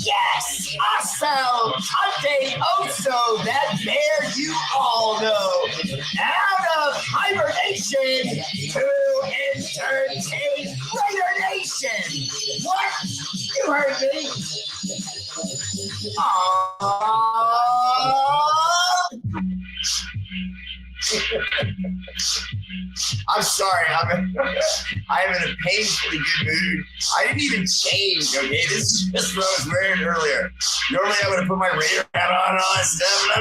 Yes, awesome! Conte Oso, that bear you all know. Out of hibernation to entertain Raider Nation. What? You heard me. I'm sorry. I'm in a painfully good mood. I didn't even change, okay? This is just what I was wearing earlier. Normally I would have put my Raider hat on and all that stuff.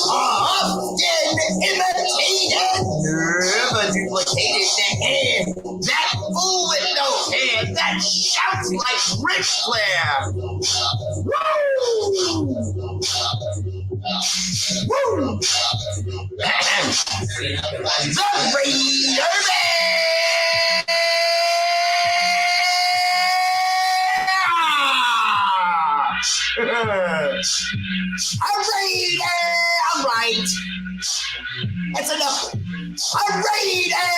Often imitated, never duplicated the hand. That fool with no hand that shouts like Ric Flair. Woo! Woo! The Raider Bear! A Raider! I'm right. That's enough. A Raider!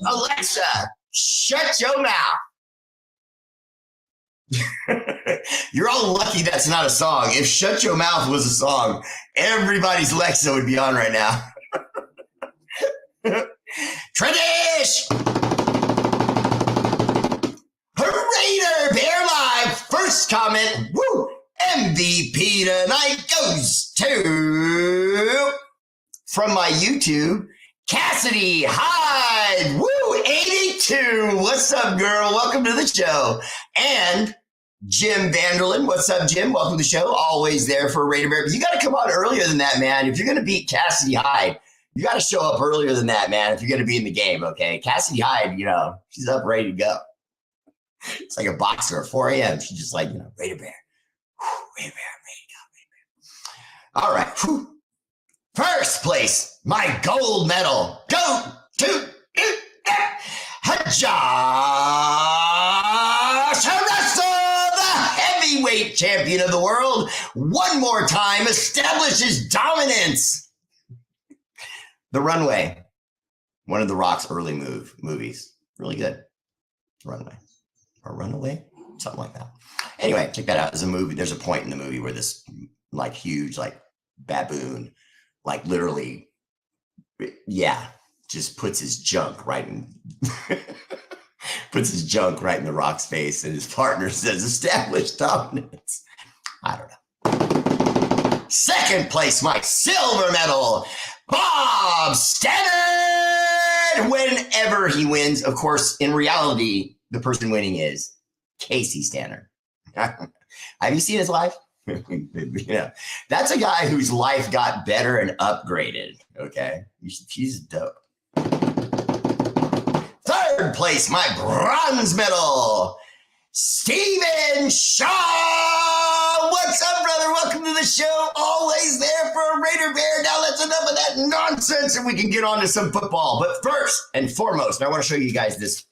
Alexa, shut your mouth. You're all lucky that's not a song. If Shut Your Mouth was a song, everybody's Alexa would be on right now. Tradish! Raider Bear Live. First comment, woo! MVP tonight goes to, from my YouTube, Cassidy Hyde. Woo! 82. What's up, girl? Welcome to the show. And Jim Vanderlyn. What's up, Jim? Welcome to the show. Always there for Raider Bear. But you got to come on earlier than that, man. If you're going to beat Cassidy Hyde, you got to show up earlier than that, man, if you're going to be in the game, okay? Cassidy Hyde, you know, she's up ready to go. It's like a boxer at 4 a.m. She's just like, you know, Raider Bear. Raider Bear, ready to go, Raider Bear. All right. Whew. First place, my gold medal. Go to Josh Russell, the heavyweight champion of the world. One more time, establishes dominance. The Runway, one of The Rock's early movies. Really good. Runway. Or Runaway? Something like that. Anyway, check that out. There's a movie. There's a point in the movie where this like huge like baboon, like literally, yeah, just puts his junk right in The Rock's face, and his partner says established dominance. I don't know. Second place, my silver medal, Bob Stannard. Whenever he wins, of course, in reality, the person winning is Casey Stannard. Have you seen his life? Yeah, that's a guy whose life got better and upgraded. Okay, he's dope. Third place, my bronze medal, Stephen Shaw. What's up, brother? Welcome to the show. Always there for a Raider Bear. Now let's enough of that nonsense and we can get on to some football. But first and foremost, I want to show you guys this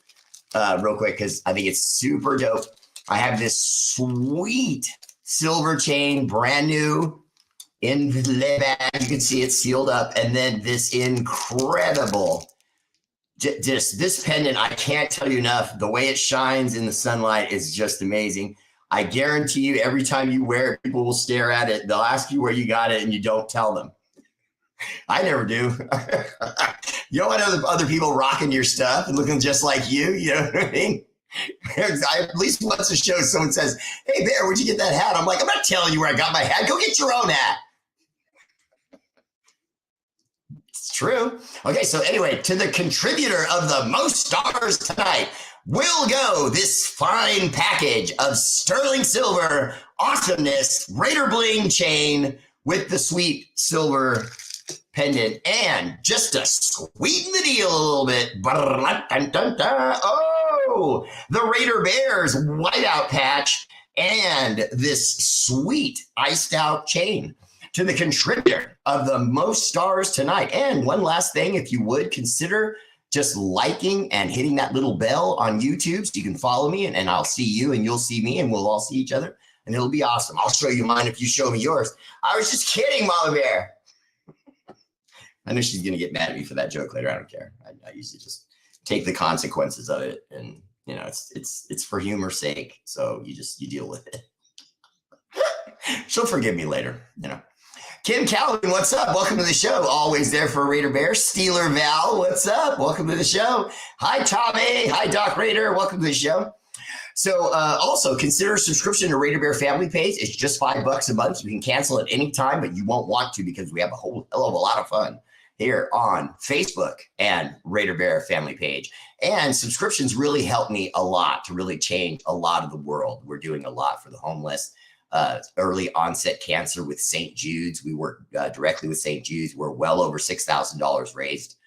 real quick because I think it's super dope. I have this sweet silver chain, brand new in the bag. You can see it sealed up. And then this incredible, just this pendant, I can't tell you enough. The way it shines in the sunlight is just amazing. I guarantee you every time you wear it, people will stare at it. They'll ask you where you got it and you don't tell them. I never do. You don't want other people rocking your stuff and looking just like you. You know what I mean? At least once a show, someone says, "Hey, Bear, where'd you get that hat?" I'm like, I'm not telling you where I got my hat. Go get your own hat. It's true. Okay, so anyway, to the contributor of the most stars tonight will go this fine package of sterling silver awesomeness Raider Bling chain with the sweet silver pendant, and just to sweeten the deal a little bit, oh, the Raider Bears whiteout patch and this sweet iced out chain to the contributor of the most stars tonight. And one last thing, if you would consider just liking and hitting that little bell on YouTube so you can follow me and I'll see you and you'll see me and we'll all see each other. and it'll be awesome. I'll show you mine if you show me yours. I was just kidding, Mama Bear. I know she's going to get mad at me for that joke later. I don't care. I usually just take the consequences of it, and you know, it's for humor's sake. So you deal with it. She'll forgive me later, you know. Kim Calvin, what's up? Welcome to the show. Always there for Raider Bear. Steeler Val, what's up? Welcome to the show. Hi, Tommy. Hi, Doc Raider. Welcome to the show. So also consider a subscription to Raider Bear family page. It's just $5 a month. You can cancel at any time, but you won't want to because we have a whole hell of a lot of fun here on Facebook and Raider Bear family page. And subscriptions really help me a lot to really change a lot of the world. We're doing a lot for the homeless. Early onset cancer with St. Jude's. We work directly with St. Jude's. We're well over $6,000 raised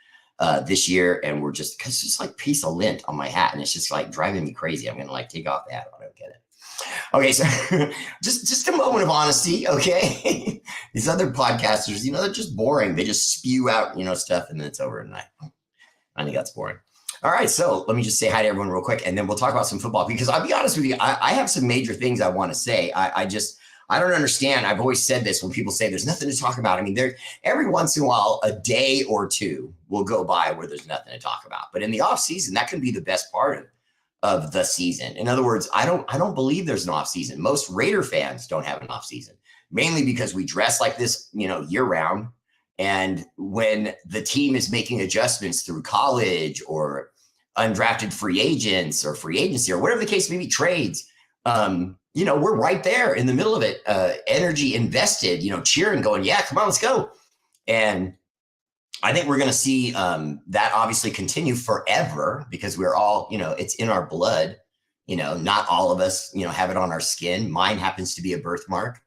this year. And we're just, cause it's just like a piece of lint on my hat. And it's just like driving me crazy. I'm going to like take off the hat. I don't get it. Okay. So just a moment of honesty. Okay. These other podcasters, you know, they're just boring. They just spew out, you know, stuff and then it's over. And I think that's boring. All right, so let me just say hi to everyone real quick, and then we'll talk about some football, because I'll be honest with you, I have some major things I want to say. I don't understand. I've always said this when people say there's nothing to talk about. I mean, every once in a while, a day or two will go by where there's nothing to talk about. But in the off season, that can be the best part of the season. In other words, I don't believe there's an off season. Most Raider fans don't have an off season, mainly because we dress like this, you know, year round. And when the team is making adjustments through college or undrafted free agents or free agency or whatever the case may be, trades, you know, we're right there in the middle of it, energy invested, you know, cheering, going, yeah, come on, let's go. And I think we're going to see that obviously continue forever, because we're all, you know, it's in our blood. You know, not all of us, you know, have it on our skin. Mine happens to be a birthmark.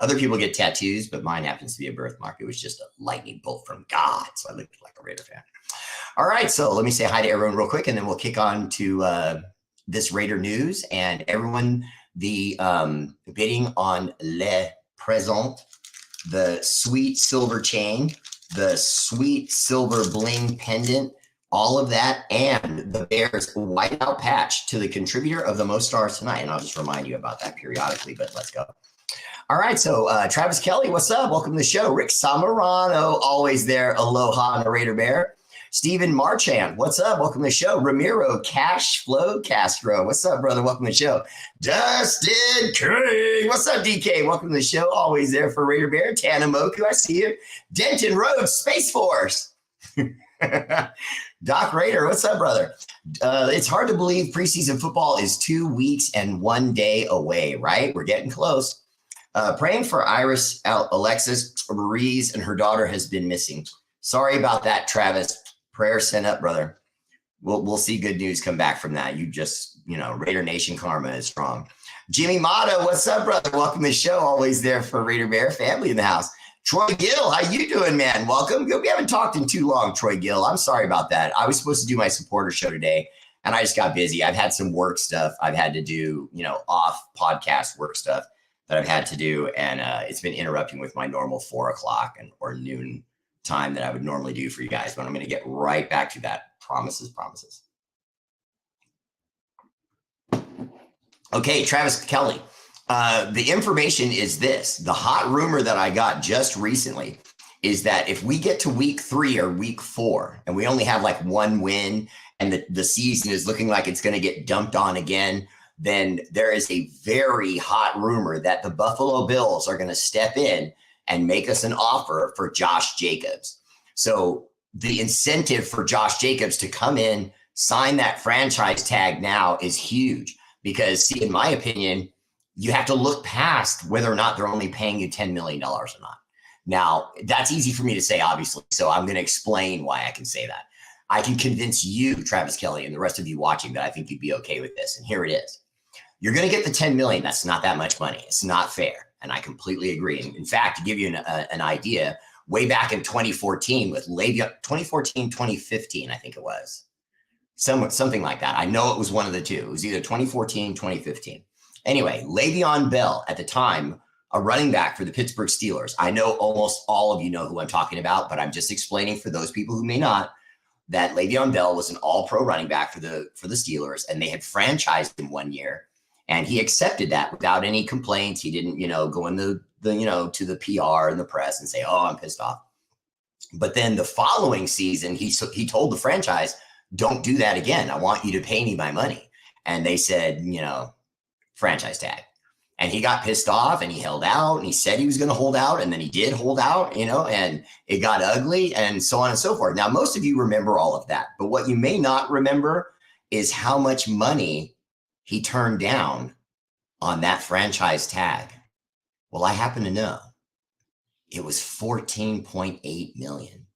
Other people get tattoos, but mine happens to be a birthmark. It was just a lightning bolt from God. So I look like a Raider fan. All right. So let me say hi to everyone real quick, and then we'll kick on to this Raider news. And everyone, the bidding on Le Présent, the sweet silver chain, the sweet silver bling pendant, all of that, and the Bears whiteout patch to the contributor of the most stars tonight. And I'll just remind you about that periodically, but let's go. All right, so Travis Kelly, what's up? Welcome to the show. Rick Samarano, always there. Aloha on the Raider Bear. Stephen Marchand, what's up? Welcome to the show. Ramiro Cash Flow Castro, what's up, brother? Welcome to the show. Dustin King, what's up, DK? Welcome to the show. Always there for Raider Bear. Tanamoku, I see you. Denton Rhodes, Space Force. Doc Raider, what's up, brother? It's hard to believe preseason football is 2 weeks and 1 day away, right? We're getting close. Praying for Iris Alexis Ruiz, and her daughter has been missing. Sorry about that, Travis. Prayer sent up, brother. We'll see good news come back from that. You just, you know, Raider Nation karma is strong. Jimmy Motto, what's up, brother? Welcome to the show. Always there for Raider Bear family in the house. Troy Gill, how you doing, man? Welcome. We haven't talked in too long, Troy Gill. I'm sorry about that. I was supposed to do my supporter show today, and I just got busy. I've had some work stuff I've had to do, you know, off podcast work stuff that I've had to do, and it's been interrupting with my normal 4 o'clock or noon time that I would normally do for you guys, but I'm going to get right back to that. Promises. Okay, Travis Kelly. The information is this. The hot rumor that I got just recently is that if we get to week 3 or week 4 and we only have like 1 win and the season is looking like it's going to get dumped on again, then there is a very hot rumor that the Buffalo Bills are going to step in and make us an offer for Josh Jacobs. So the incentive for Josh Jacobs to come in, sign that franchise tag now is huge, because, see, in my opinion, you have to look past whether or not they're only paying you $10 million or not. Now, that's easy for me to say, obviously, so I'm going to explain why I can say that. I can convince you, Travis Kelly, and the rest of you watching that I think you'd be okay with this, and here it is. You're going to get the $10 million. That's not that much money. It's not fair. And I completely agree. And in fact, to give you an idea, way back in 2014 with Le'Veon, 2014, 2015, I think it was. Something like that. I know it was one of the two. It was either 2014, 2015. Anyway, Le'Veon Bell at the time, a running back for the Pittsburgh Steelers. I know almost all of you know who I'm talking about, but I'm just explaining for those people who may not, that Le'Veon Bell was an all-pro running back for the Steelers, and they had franchised him 1 year. And he accepted that without any complaints. He didn't, go in to the PR and the press and say, oh, I'm pissed off. But then the following season, he told the franchise, don't do that again. I want you to pay me my money. And they said, franchise tag. And he got pissed off and he held out and he said he was going to hold out. And then he did hold out, and it got ugly and so on and so forth. Now, most of you remember all of that. But what you may not remember is how much money he turned down on that franchise tag. Well, I happen to know it was 14.8 million.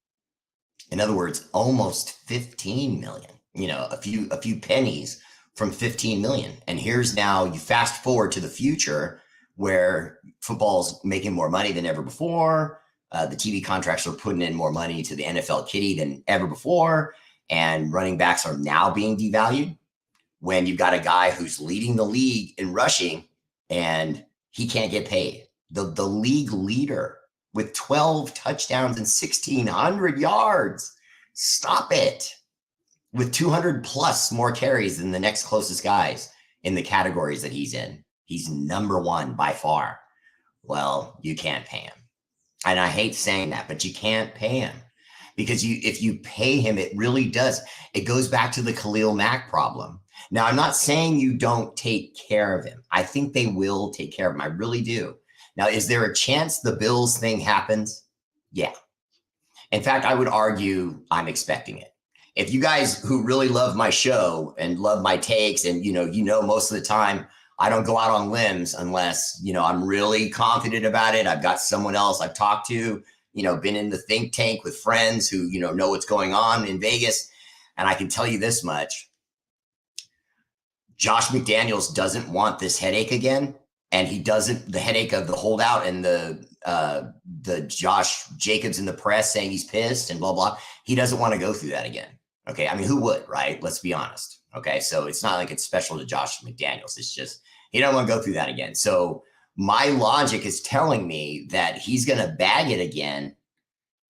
In other words, almost 15 million, a few pennies from 15 million. And here's now, you fast forward to the future where football's making more money than ever before. The TV contracts are putting in more money to the NFL kitty than ever before. And running backs are now being devalued when you've got a guy who's leading the league in rushing and he can't get paid. The league leader with 12 touchdowns and 1,600 yards. Stop it. With 200 plus more carries than the next closest guys in the categories that he's in. He's number one by far. Well, you can't pay him. And I hate saying that, but you can't pay him because if you pay him, it really does. It goes back to the Khalil Mack problem. Now, I'm not saying you don't take care of him. I think they will take care of him. I really do. Now, is there a chance the Bills thing happens? Yeah. In fact, I would argue I'm expecting it. If you guys who really love my show and love my takes and, most of the time I don't go out on limbs unless, I'm really confident about it. I've got someone else I've talked to, been in the think tank with friends who, know what's going on in Vegas. And I can tell you this much. Josh McDaniels doesn't want this headache again. And he doesn't, the headache of the holdout and the Josh Jacobs in the press saying he's pissed and blah, blah. He doesn't want to go through that again. Okay. I mean, who would, right? Let's be honest. Okay. So it's not like it's special to Josh McDaniels. It's just, he don't want to go through that again. So my logic is telling me that he's going to bag it again.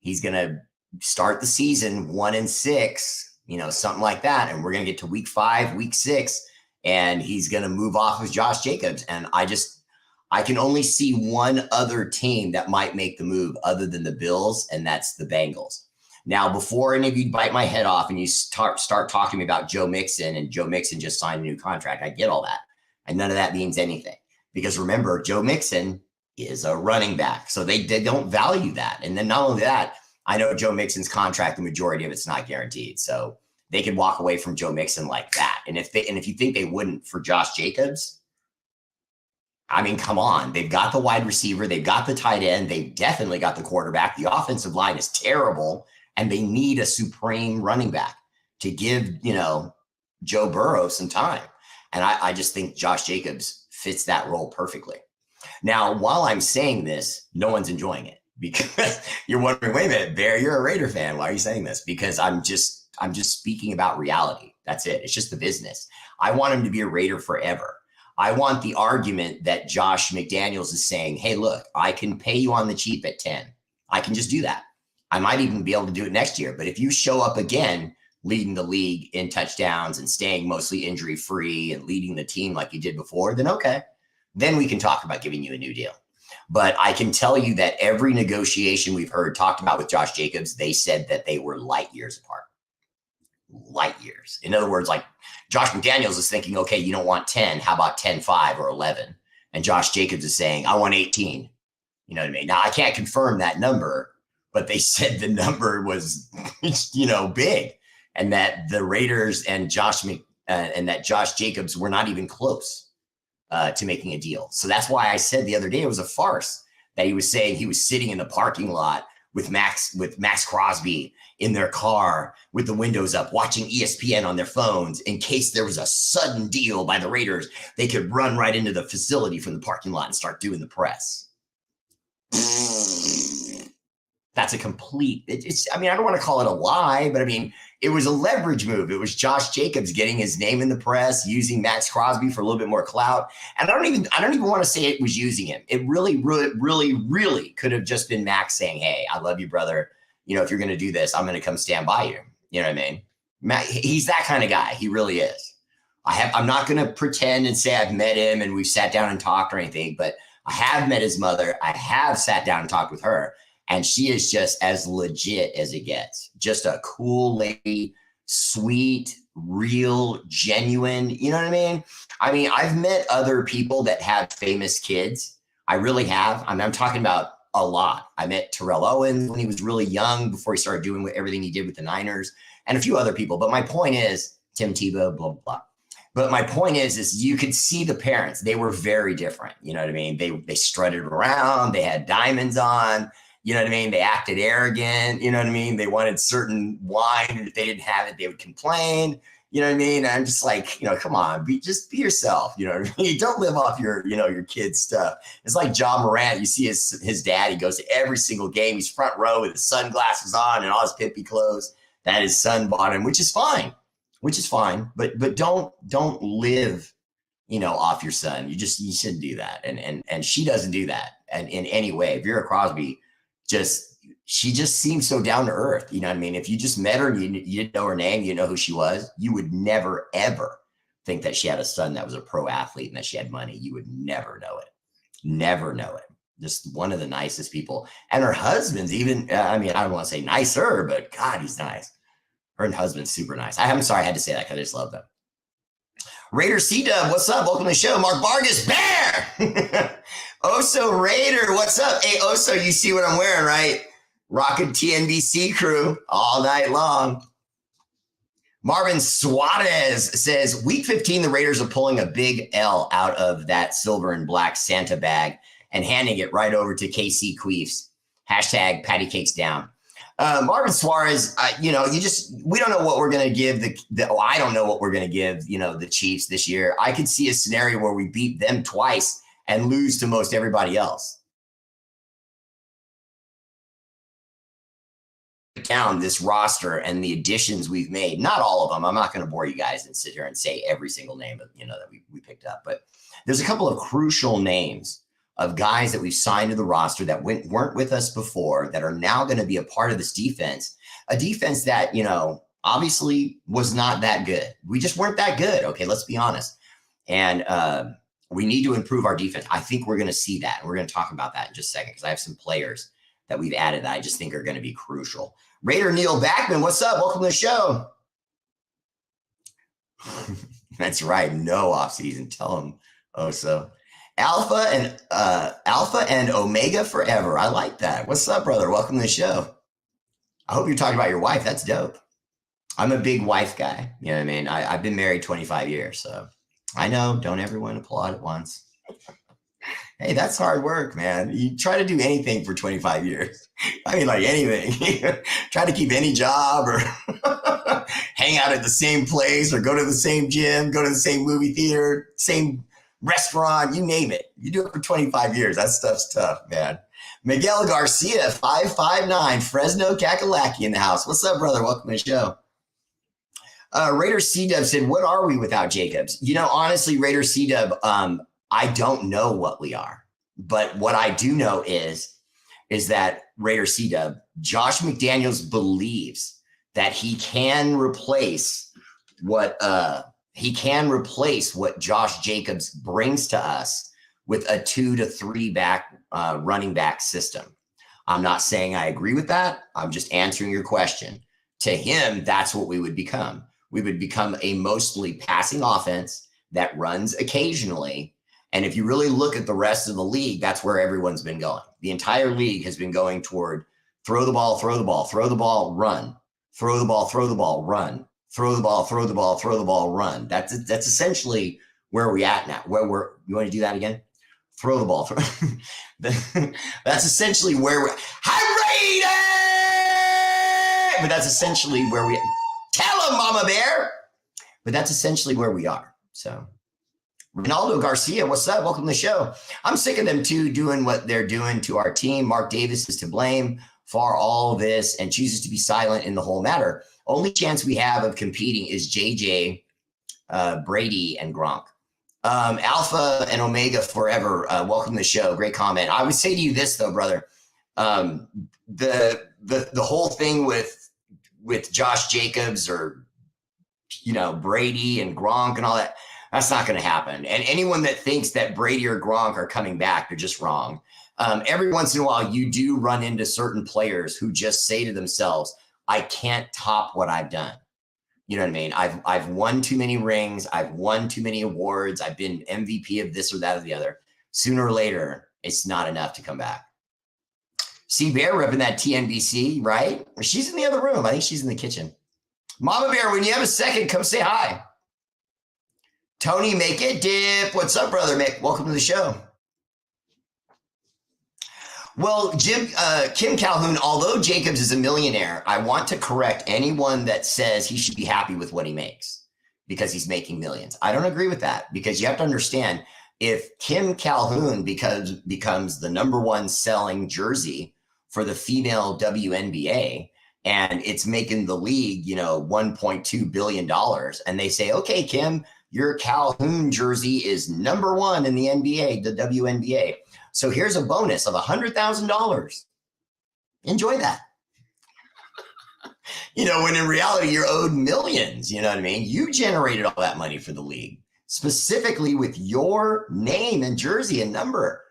He's going to start the season 1-6, something like that. And we're going to get to week 5, week 6, and he's going to move off with Josh Jacobs. And I can only see one other team that might make the move other than the Bills, and that's the Bengals. Now, before any of you bite my head off and you start talking to me about Joe Mixon, and Joe Mixon just signed a new contract, I get all that. And none of that means anything. Because remember, Joe Mixon is a running back. So they don't value that. And then not only that, I know Joe Mixon's contract, the majority of it's not guaranteed. So they could walk away from Joe Mixon like that. And if you think they wouldn't for Josh Jacobs, I mean, come on. They've got the wide receiver. They've got the tight end. They've definitely got the quarterback. The offensive line is terrible. And they need a supreme running back to give, Joe Burrow some time. And I just think Josh Jacobs fits that role perfectly. Now, while I'm saying this, no one's enjoying it because you're wondering, wait a minute, Bear, you're a Raider fan. Why are you saying this? Because I'm just speaking about reality. That's it. It's just the business. I want him to be a Raider forever. I want the argument that Josh McDaniels is saying, hey, look, I can pay you on the cheap at 10. I can just do that. I might even be able to do it next year. But if you show up again, leading the league in touchdowns and staying mostly injury free and leading the team like you did before, then okay, then we can talk about giving you a new deal. But I can tell you that every negotiation we've heard talked about with Josh Jacobs, they said that they were light years apart. Light years. In other words, like Josh McDaniels is thinking, okay, you don't want 10. How about 10-5 or 11? And Josh Jacobs is saying, I want 18. You know what I mean? Now, I can't confirm that number, but they said the number was, big. And that the Raiders and Josh Jacobs were not even close to making a deal. So that's why I said the other day it was a farce that he was saying he was sitting in the parking lot with Max Crosby in their car with the windows up, watching ESPN on their phones in case there was a sudden deal by the Raiders. They could run right into the facility from the parking lot and start doing the press. That's a complete, I don't want to call it a lie, but it was a leverage move. It was Josh Jacobs getting his name in the press, using Max Crosby for a little bit more clout. And I don't even want to say it was using him. It really, really, really, really could have just been Max saying, hey, I love you, brother. If you're going to do this, I'm going to come stand by you. You know what I mean? He's that kind of guy. He really is. I'm not going to pretend and say I've met him and we've sat down and talked or anything, but I have met his mother. I have sat down and talked with her, and she is just as legit as it gets. Just a cool lady, sweet, real, genuine. You know what I mean? I mean, I've met other people that have famous kids. I really have. I mean, I'm talking about a lot. I met Terrell Owens when he was really young before he started doing everything he did with the Niners, and a few other people. But my point is, Tim Tebow, blah, blah, blah. But my point is you could see the parents. They were very different. You know what I mean? They strutted around. They had diamonds on. You know what I mean? They acted arrogant. You know what I mean? They wanted certain wine, and if they didn't have it, they would complain. You know what I mean? And I'm just like, come on, just be yourself. You know what I mean? Don't live off your kid's stuff. It's like John Morant. You see his dad. He goes to every single game. He's front row with his sunglasses on and all his pimpy clothes that his son bought him, which is fine. But don't live, off your son. You shouldn't do that. And she doesn't do that. And in any way, Vera Crosby she just seems so down to earth. You know what I mean? If you just met her and you didn't know her name, you know who she was, you would never, ever think that she had a son that was a pro athlete and that she had money. You would never know it. Never know it. Just one of the nicest people. And her husband's even, I don't want to say nicer, but God, he's nice. Her husband's super nice. I'm sorry I had to say that because I just love them. Raider C-Dub, what's up? Welcome to the show. Mark Vargas, Bear! Oso Raider, what's up? Hey, Oso, you see what I'm wearing, right? Rocking TNBC crew all night long. Marvin Suarez says, week 15, the Raiders are pulling a big L out of that silver and black Santa bag and handing it right over to KC Queefs. Hashtag patty cakes down. Marvin Suarez, we don't know what we're going to give I don't know what we're going to give, the Chiefs this year. I could see a scenario where we beat them twice and lose to most everybody else. Down this roster and the additions we've made, not all of them. I'm not going to bore you guys and sit here and say every single name that we picked up, but there's a couple of crucial names of guys that we've signed to the roster that weren't with us before that are now going to be a part of this defense, a defense that, obviously was not that good. We just weren't that good. Okay, let's be honest. And we need to improve our defense. I think we're going to see that. And we're going to talk about that in just a second because I have some players that we've added that I just think are going to be crucial. Raider Neil Backman, what's up? Welcome to the show. That's right. No offseason. Tell him. Oh, so Alpha and Omega forever. I like that. What's up, brother? Welcome to the show. I hope you're talking about your wife. That's dope. I'm a big wife guy. You know what I mean? I've been married 25 years, so I know. Don't everyone applaud at once. Hey, that's hard work, man. You try to do anything for 25 years. I mean, like anything. Try to keep any job or hang out at the same place or go to the same gym, go to the same movie theater, same restaurant, you name it. You do it for 25 years. That stuff's tough, man. Miguel Garcia, 559, Fresno Kakalaki in the house. What's up, brother? Welcome to the show. Raider C-Dub said, what are we without Jacobs? Honestly, Raider C-Dub, I don't know what we are. But what I do know is that Raider C-Dub, Josh McDaniels believes that he can replace what Josh Jacobs brings to us with a 2 to 3 back running back system. I'm not saying I agree with that. I'm just answering your question. To him, that's what we would become. We would become a mostly passing offense that runs occasionally. And if you really look at the rest of the league, that's where everyone's been going. The entire league has been going toward throw the ball, run, throw the ball, run, throw the ball, run. That's essentially where we're at now. You want to do that again? Throw the ball. That's essentially where we're. But that's essentially where we. Tell him, Mama Bear. But that's essentially where we are. So, Ronaldo Garcia, what's up? Welcome to the show. I'm sick of them too doing what they're doing to our team. Mark Davis is to blame for all this and chooses to be silent in the whole matter. Only chance we have of competing is JJ, Brady, and Gronk. Alpha and Omega forever. Welcome to the show. Great comment. I would say to you this though, brother. The whole thing with Josh Jacobs or Brady and Gronk and all that. That's not going to happen. And anyone that thinks that Brady or Gronk are coming back, they're just wrong. Every once in a while, you do run into certain players who just say to themselves, I can't top what I've done. You know what I mean? I've won too many rings. I've won too many awards. I've been MVP of this or that or the other. Sooner or later, it's not enough to come back. See Bear ripping that TNBC, right? She's in the other room. I think she's in the kitchen. Mama Bear, when you have a second, come say hi. Tony, make it dip. What's up, brother Mick? Welcome to the show. Well, Kim Calhoun, although Jacobs is a millionaire, I want to correct anyone that says he should be happy with what he makes because he's making millions. I don't agree with that because you have to understand if Kim Calhoun becomes the #1 selling jersey for the female WNBA and it's making the league, $1.2 billion. And they say, okay, Kim, your Calhoun jersey is #1 in the NBA, the WNBA. So here's a bonus of $100,000. Enjoy that. When in reality, you're owed millions. You know what I mean? You generated all that money for the league, specifically with your name and jersey and number.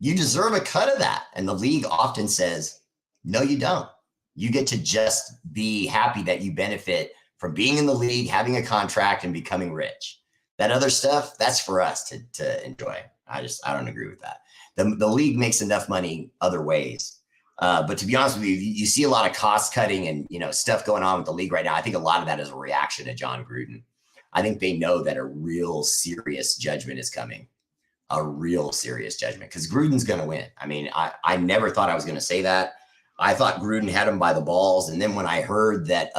You deserve a cut of that. And the league often says, no, you don't. You get to just be happy that you benefit from being in the league, having a contract, and becoming rich. That other stuff, that's for us to enjoy. I don't agree with that. The league makes enough money other ways. But to be honest with you, you see a lot of cost cutting and, stuff going on with the league right now. I think a lot of that is a reaction to John Gruden. I think they know that a real serious judgment is coming, a real serious judgment because Gruden's going to win. I mean, I never thought I was going to say that. I thought Gruden had him by the balls. And then when I heard that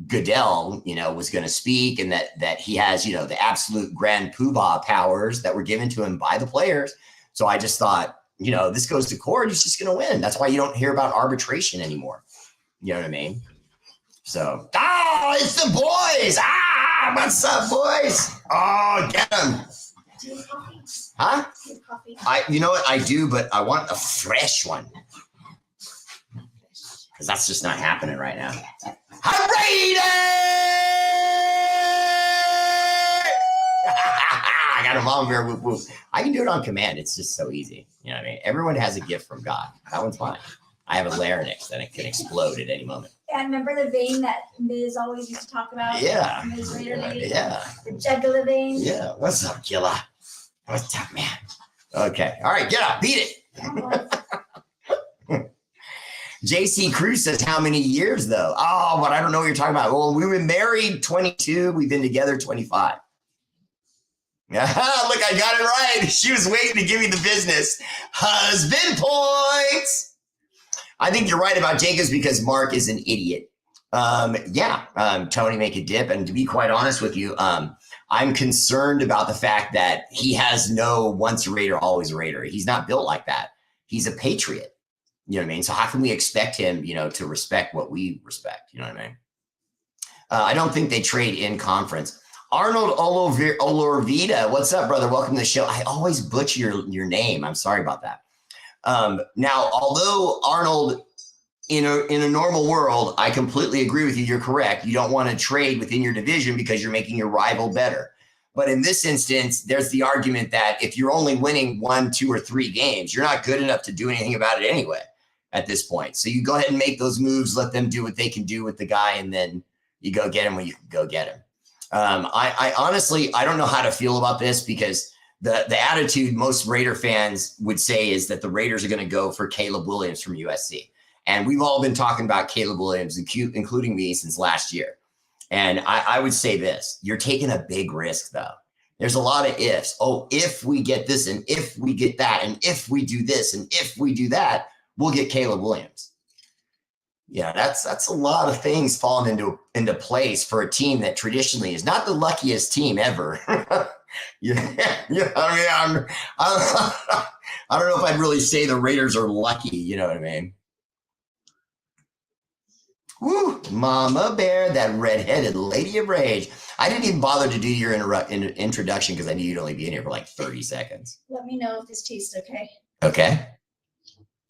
Goodell, was going to speak and that he has, the absolute grand poobah powers that were given to him by the players. So I just thought, this goes to court. He's just going to win. That's why you don't hear about arbitration anymore. You know what I mean? So, it's the boys. What's up, boys? Oh, get them. Do you have coffee? Huh? Do you have coffee? You know what? I do, but I want a fresh one. Because that's just not happening right now. I got a mom bear whoop whoop. I can do it on command. It's just so easy. You know what I mean? Everyone has a gift from God. That one's mine. I have a larynx that it can explode at any moment. Yeah, remember the vein that Miz always used to talk about? Yeah. Miz Raider lady? Yeah. The jugular vein? Yeah. What's up, Killa? What's up, man? Okay. All right. Get up. Beat it. JC Cruz says, how many years, though? Oh, but I don't know what you're talking about. Well, we were married 22. We've been together 25. Look, I got it right. She was waiting to give me the business. Husband points. I think you're right about Jacobs because Mark is an idiot. Tony, make a dip. And to be quite honest with you, I'm concerned about the fact that he has no once a Raider, always a Raider. He's not built like that. He's a patriot. You know what I mean? So how can we expect him, to respect what we respect? You know what I mean? I don't think they trade in conference. Arnold Olorvida, what's up, brother? Welcome to the show. I always butcher your name. I'm sorry about that. Now, although Arnold, in a normal world, I completely agree with you. You're correct. You don't want to trade within your division because you're making your rival better. But in this instance, there's the argument that if you're only winning 1, 2, or 3 games, you're not good enough to do anything about it anyway at this point. So you go ahead and make those moves, let them do what they can do with the guy, and then you go get him when you can go get him. I honestly, I don't know how to feel about this because the attitude most Raider fans would say is that the Raiders are going to go for Caleb Williams from USC. And we've all been talking about Caleb Williams, including me, since last year. And I would say this, you're taking a big risk, though. There's a lot of ifs. Oh, if we get this and if we get that and if we do this and if we do that, we'll get Caleb Williams. Yeah, that's a lot of things falling into place for a team that traditionally is not the luckiest team ever. I don't know if I'd really say the Raiders are lucky. You know what I mean? Woo, Mama Bear, that redheaded lady of rage. I didn't even bother to do your introduction because I knew you'd only be in here for like 30 seconds. Let me know if this tastes okay. Okay.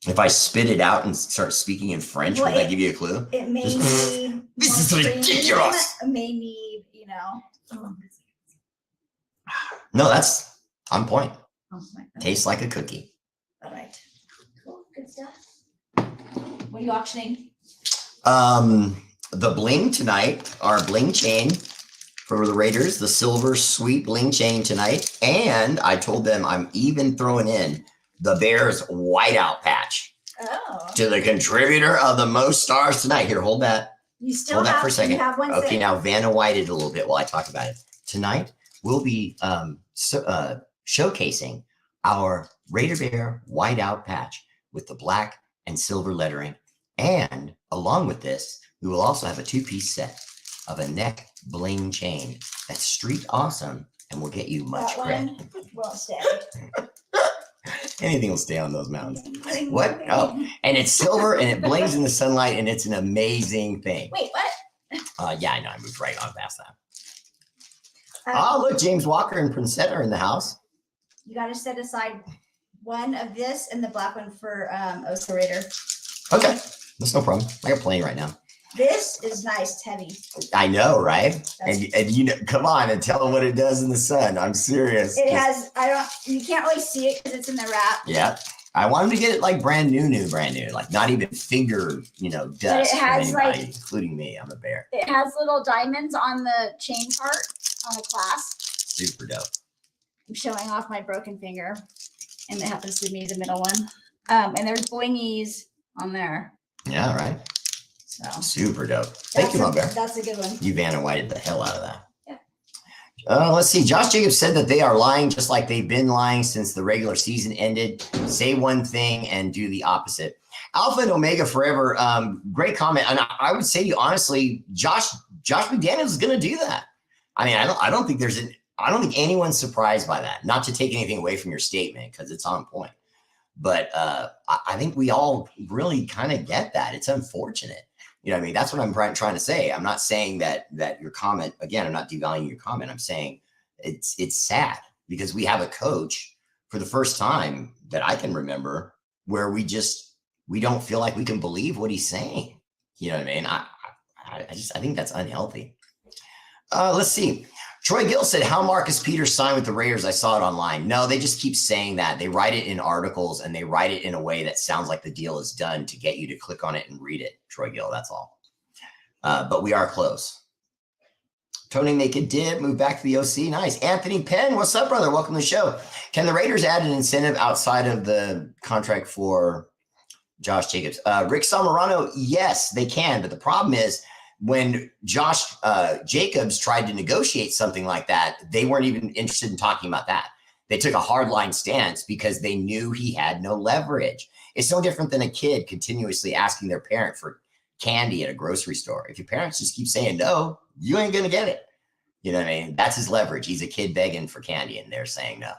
If I spit it out and start speaking in French, would that give you a clue? It may need This is ridiculous. It may need now. Oh, No, that's on point. my God. Tastes like a cookie. All right. Cool. Good stuff. What are you auctioning? The bling tonight, our bling chain for the Raiders, the silver sweet bling chain tonight. And I told them I'm even throwing in the Bears whiteout patch to the contributor of the most stars tonight. Here, hold that. You still Hold have, that for a second. You have one Okay, now Vanna whited a little bit while I talk about it. Tonight, we'll be showcasing our Raider Bear whiteout patch with the black and silver lettering. And along with this, we will also have a two-piece set of a neck bling chain that's street awesome and will get you much credit. Well, stay. Anything will stay on those mountains. What? Oh, and it's silver and it blings in the sunlight and it's an amazing thing. Wait, what? Yeah, I know. I moved right on past that. Oh, look, James Walker and Princetta are in the house. You got to set aside one of this and the black one for Osa Raider. Okay, that's no problem. I got plenty right now. This is nice. It's heavy. I know, right? And you know, come on and tell them what it does in the sun. I'm serious. It has, you can't really see it because it's in the wrap. Yeah. I wanted to get it like brand new, like not even finger, dust. But it has anybody, including me. I'm a bear. It has little diamonds on the chain part on the clasp. Super dope. I'm showing off my broken finger, and it happens to be the middle one. And there's blingies on there. Yeah, right. So super dope. Thank you, my bear. That's a good one. You Vanna whited the hell out of that. Yeah. Let's see. Josh Jacobs said that they are lying just like they've been lying since the regular season ended. Say one thing and do the opposite. Alpha and Omega forever. Great comment. And I would say to you honestly, Josh McDaniels is going to do that. I mean, I don't think anyone's surprised by that. Not to take anything away from your statement because it's on point. But I think we all really kind of get that. It's unfortunate. You know what I mean? That's what I'm trying to say. I'm not saying that your comment, again, I'm not devaluing your comment. I'm saying it's sad because we have a coach for the first time that I can remember where we don't feel like we can believe what he's saying. You know what I mean? I think that's unhealthy. Let's see. Troy Gill said, how Marcus Peters signed with the Raiders. I saw it online. No, they just keep saying that. They write it in articles and they write it in a way that sounds like the deal is done to get you to click on it and read it. Troy Gill, that's all. But we are close. Tony Naked did move back to the OC. Nice. Anthony Penn, what's up, brother? Welcome to the show. Can the Raiders add an incentive outside of the contract for Josh Jacobs? Rick Samarano, yes, they can. But the problem is, when Josh Jacobs tried to negotiate something like that, they weren't even interested in talking about that. They took a hardline stance because they knew he had no leverage. It's no different than a kid continuously asking their parent for candy at a grocery store. If your parents just keep saying no, you ain't going to get it. You know what I mean? That's his leverage. He's a kid begging for candy and they're saying no.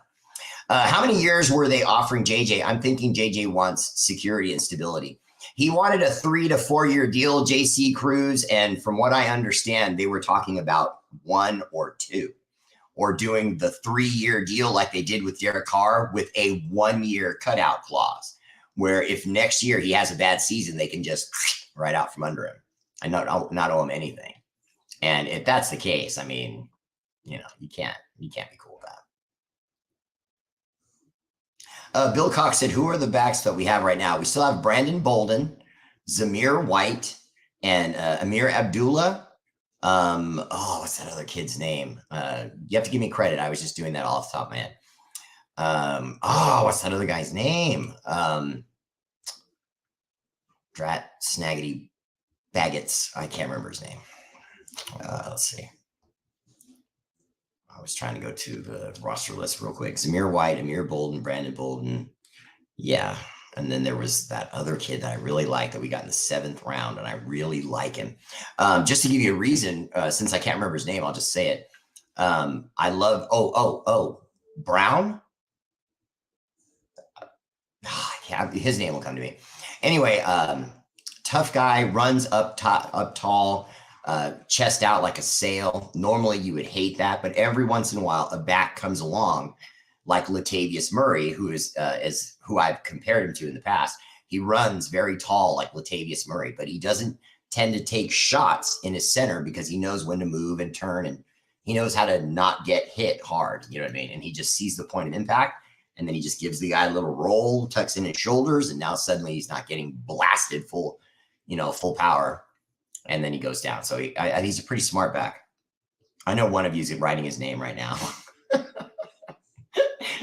How many years were they offering JJ? I'm thinking JJ wants security and stability. He wanted a 3 to 4 year deal, JC Cruz. And from what I understand, they were talking about 1 or 2 or doing the 3-year deal like they did with Derek Carr with a 1-year cutout clause, where if next year he has a bad season, they can just right out from under him and not owe him anything. And if that's the case, I mean, you can't be cool with that. Bill Cox said, who are the backs that we have right now? We still have Brandon Bolden, Zamir White, and Amir Abdullah. What's that other kid's name? You have to give me credit. I was just doing that off the top of my head. What's that other guy's name? Drat Snaggity Baggets. I can't remember his name. Let's see. I was trying to go to the roster list real quick. Zamir White, Amir Bolden, Brandon Bolden. Yeah. And then there was that other kid that I really liked that we got in the 7th round, and I really like him. Just to give you a reason, since I can't remember his name, I'll just say it. I love, Brown. Yeah, his name will come to me. Anyway, tough guy, runs up tall. Chest out like a sail. Normally you would hate that, but every once in a while a back comes along like Latavius Murray, who is who I've compared him to in the past. He runs very tall like Latavius Murray, but he doesn't tend to take shots in his center because he knows when to move and turn He knows how to not get hit hard. You know what I mean? And he just sees the point of impact. And then he just gives the guy a little roll, tucks in his shoulders. And now suddenly he's not getting blasted full power. And then he goes down. So he's a pretty smart back. I know one of you is writing his name right now.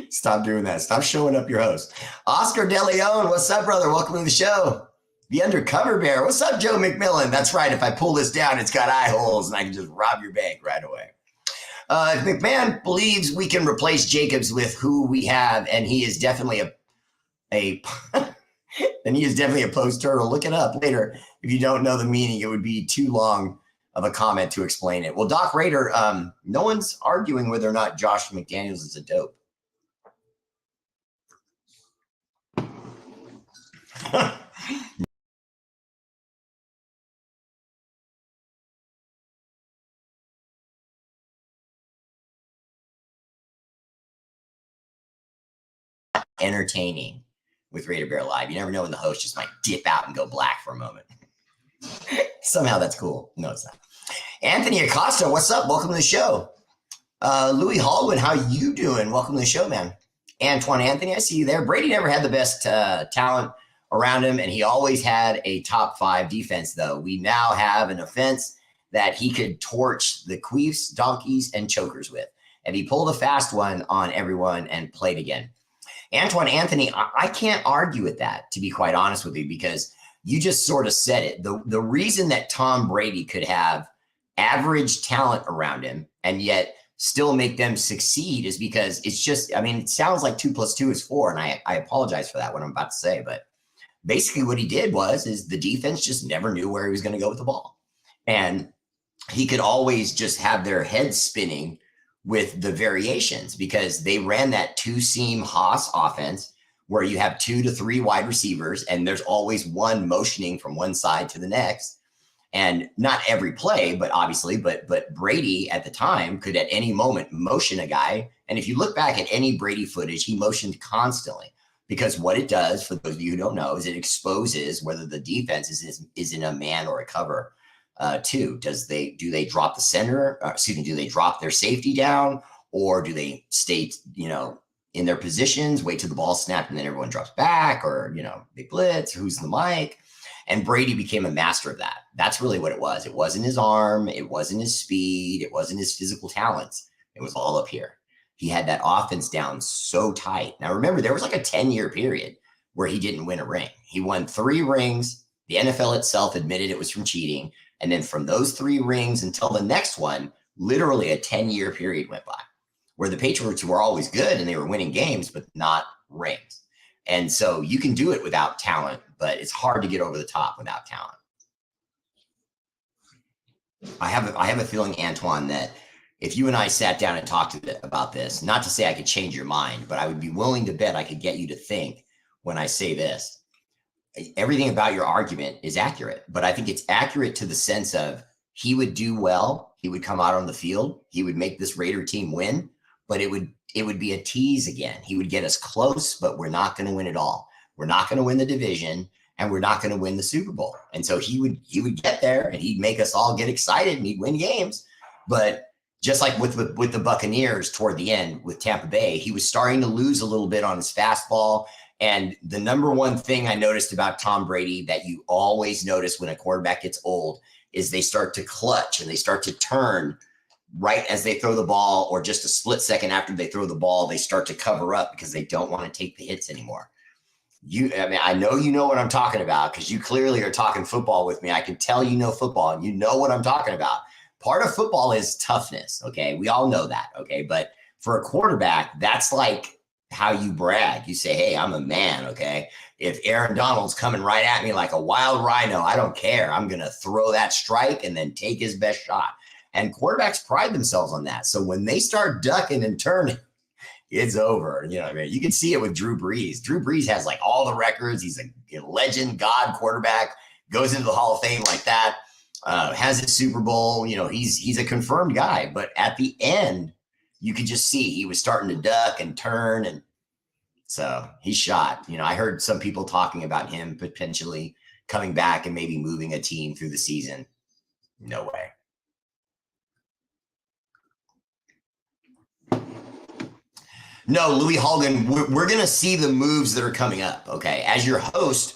Stop doing that. Stop showing up your host. Oscar De Leon, what's up, brother? Welcome to the show. The Undercover Bear. What's up, Joe McMillan? That's right. If I pull this down, it's got eye holes and I can just rob your bank right away. If McMahon believes we can replace Jacobs with who we have, and he is definitely and he is definitely a post turtle. Look it up later. If you don't know the meaning, it would be too long of a comment to explain it. Well, Doc Raider, no one's arguing whether or not Josh McDaniels is a dope. Entertaining with Raider Bear Live. You never know when the host just might dip out and go black for a moment. Somehow that's cool. No, it's not. Anthony Acosta, what's up? Welcome to the show. Louis Hallwin, how you doing? Welcome to the show, man. Antoine Anthony, I see you there. Brady never had the best talent around him, and he always had a top 5 defense, though. We now have an offense that he could torch the queefs, donkeys, and chokers with. And he pulled a fast one on everyone and played again. Antoine Anthony, I can't argue with that, to be quite honest with you, because you just sort of said it. The reason that Tom Brady could have average talent around him and yet still make them succeed is because it's just, I mean, it sounds like 2 + 2 is 4. And I apologize for that, what I'm about to say. But basically what he did is the defense just never knew where he was going to go with the ball. And he could always just have their heads spinning with the variations because they ran that 2-seam Haas offense where you have 2 to 3 wide receivers and there's always one motioning from one side to the next. And not every play, but obviously, but Brady at the time could at any moment motion a guy. And if you look back at any Brady footage, he motioned constantly because what it does, for those of you who don't know, is it exposes whether the defense is in a man or a cover. Too, do they drop the center? Do they drop their safety down, or do they stay, in their positions, wait till the ball snapped, and then everyone drops back, or they blitz? Who's the mic? And Brady became a master of that. That's really what it was. It wasn't his arm, it wasn't his speed, it wasn't his physical talents. It was all up here. He had that offense down so tight. Now remember, there was like a 10-year period where he didn't win a ring. He won 3 rings. The NFL itself admitted it was from cheating. And then from those 3 rings until the next one, literally a 10-year period went by where the Patriots were always good and they were winning games, but not rings. And so you can do it without talent, but it's hard to get over the top without talent. I have a feeling, Antoine, that if you and I sat down and talked about this, not to say I could change your mind, but I would be willing to bet I could get you to think when I say this. Everything about your argument is accurate, but I think it's accurate to the sense of he would do well. He would come out on the field. He would make this Raider team win, but it would be a tease again. He would get us close, but we're not going to win it all. We're not going to win the division, and we're not going to win the Super Bowl. And so he would get there, and he'd make us all get excited, and he'd win games. But just like with the Buccaneers toward the end with Tampa Bay, he was starting to lose a little bit on his fastball. And the number one thing I noticed about Tom Brady that you always notice when a quarterback gets old is they start to clutch and they start to turn right as they throw the ball, or just a split second after they throw the ball, they start to cover up because they don't want to take the hits anymore. I know you know what I'm talking about because you clearly are talking football with me. I can tell you know football and you know what I'm talking about. Part of football is toughness, okay? We all know that, okay? But for a quarterback, that's like how you brag. You say, hey, I'm a man, okay? If Aaron Donald's coming right at me like a wild rhino, I don't care. I'm going to throw that strike and then take his best shot. And quarterbacks pride themselves on that. So when they start ducking and turning, it's over. You know what I mean? You can see it with Drew Brees. Drew Brees has like all the records. He's a legend, God quarterback, goes into the Hall of Fame like that, has his Super Bowl. He's a confirmed guy. But at the end, you could just see he was starting to duck and turn. And so he shot. I heard some people talking about him potentially coming back and maybe moving a team through the season. No way. No, Louis Holgan, we're going to see the moves that are coming up. Okay. As your host,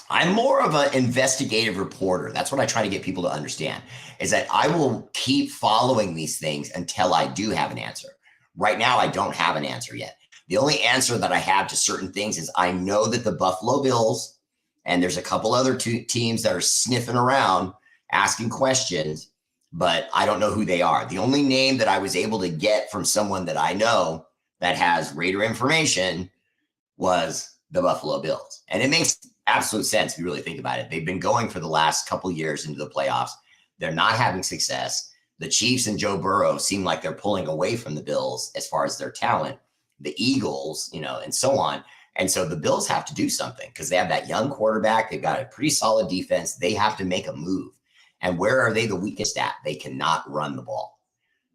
I'm more of an investigative reporter. That's what I try to get people to understand, is that I will keep following these things until I do have an answer. Right now, I don't have an answer yet. The only answer that I have to certain things is I know that the Buffalo Bills, and there's a couple other teams that are sniffing around, asking questions, but I don't know who they are. The only name that I was able to get from someone that I know that has Raider information was the Buffalo Bills. And it makes absolute sense if you really think about it. They've been going for the last couple years into the playoffs. They're not having success. The Chiefs and Joe Burrow seem like they're pulling away from the Bills as far as their talent. The Eagles, and so on. And so the Bills have to do something because they have that young quarterback. They've got a pretty solid defense. They have to make a move. And where are they the weakest at? They cannot run the ball.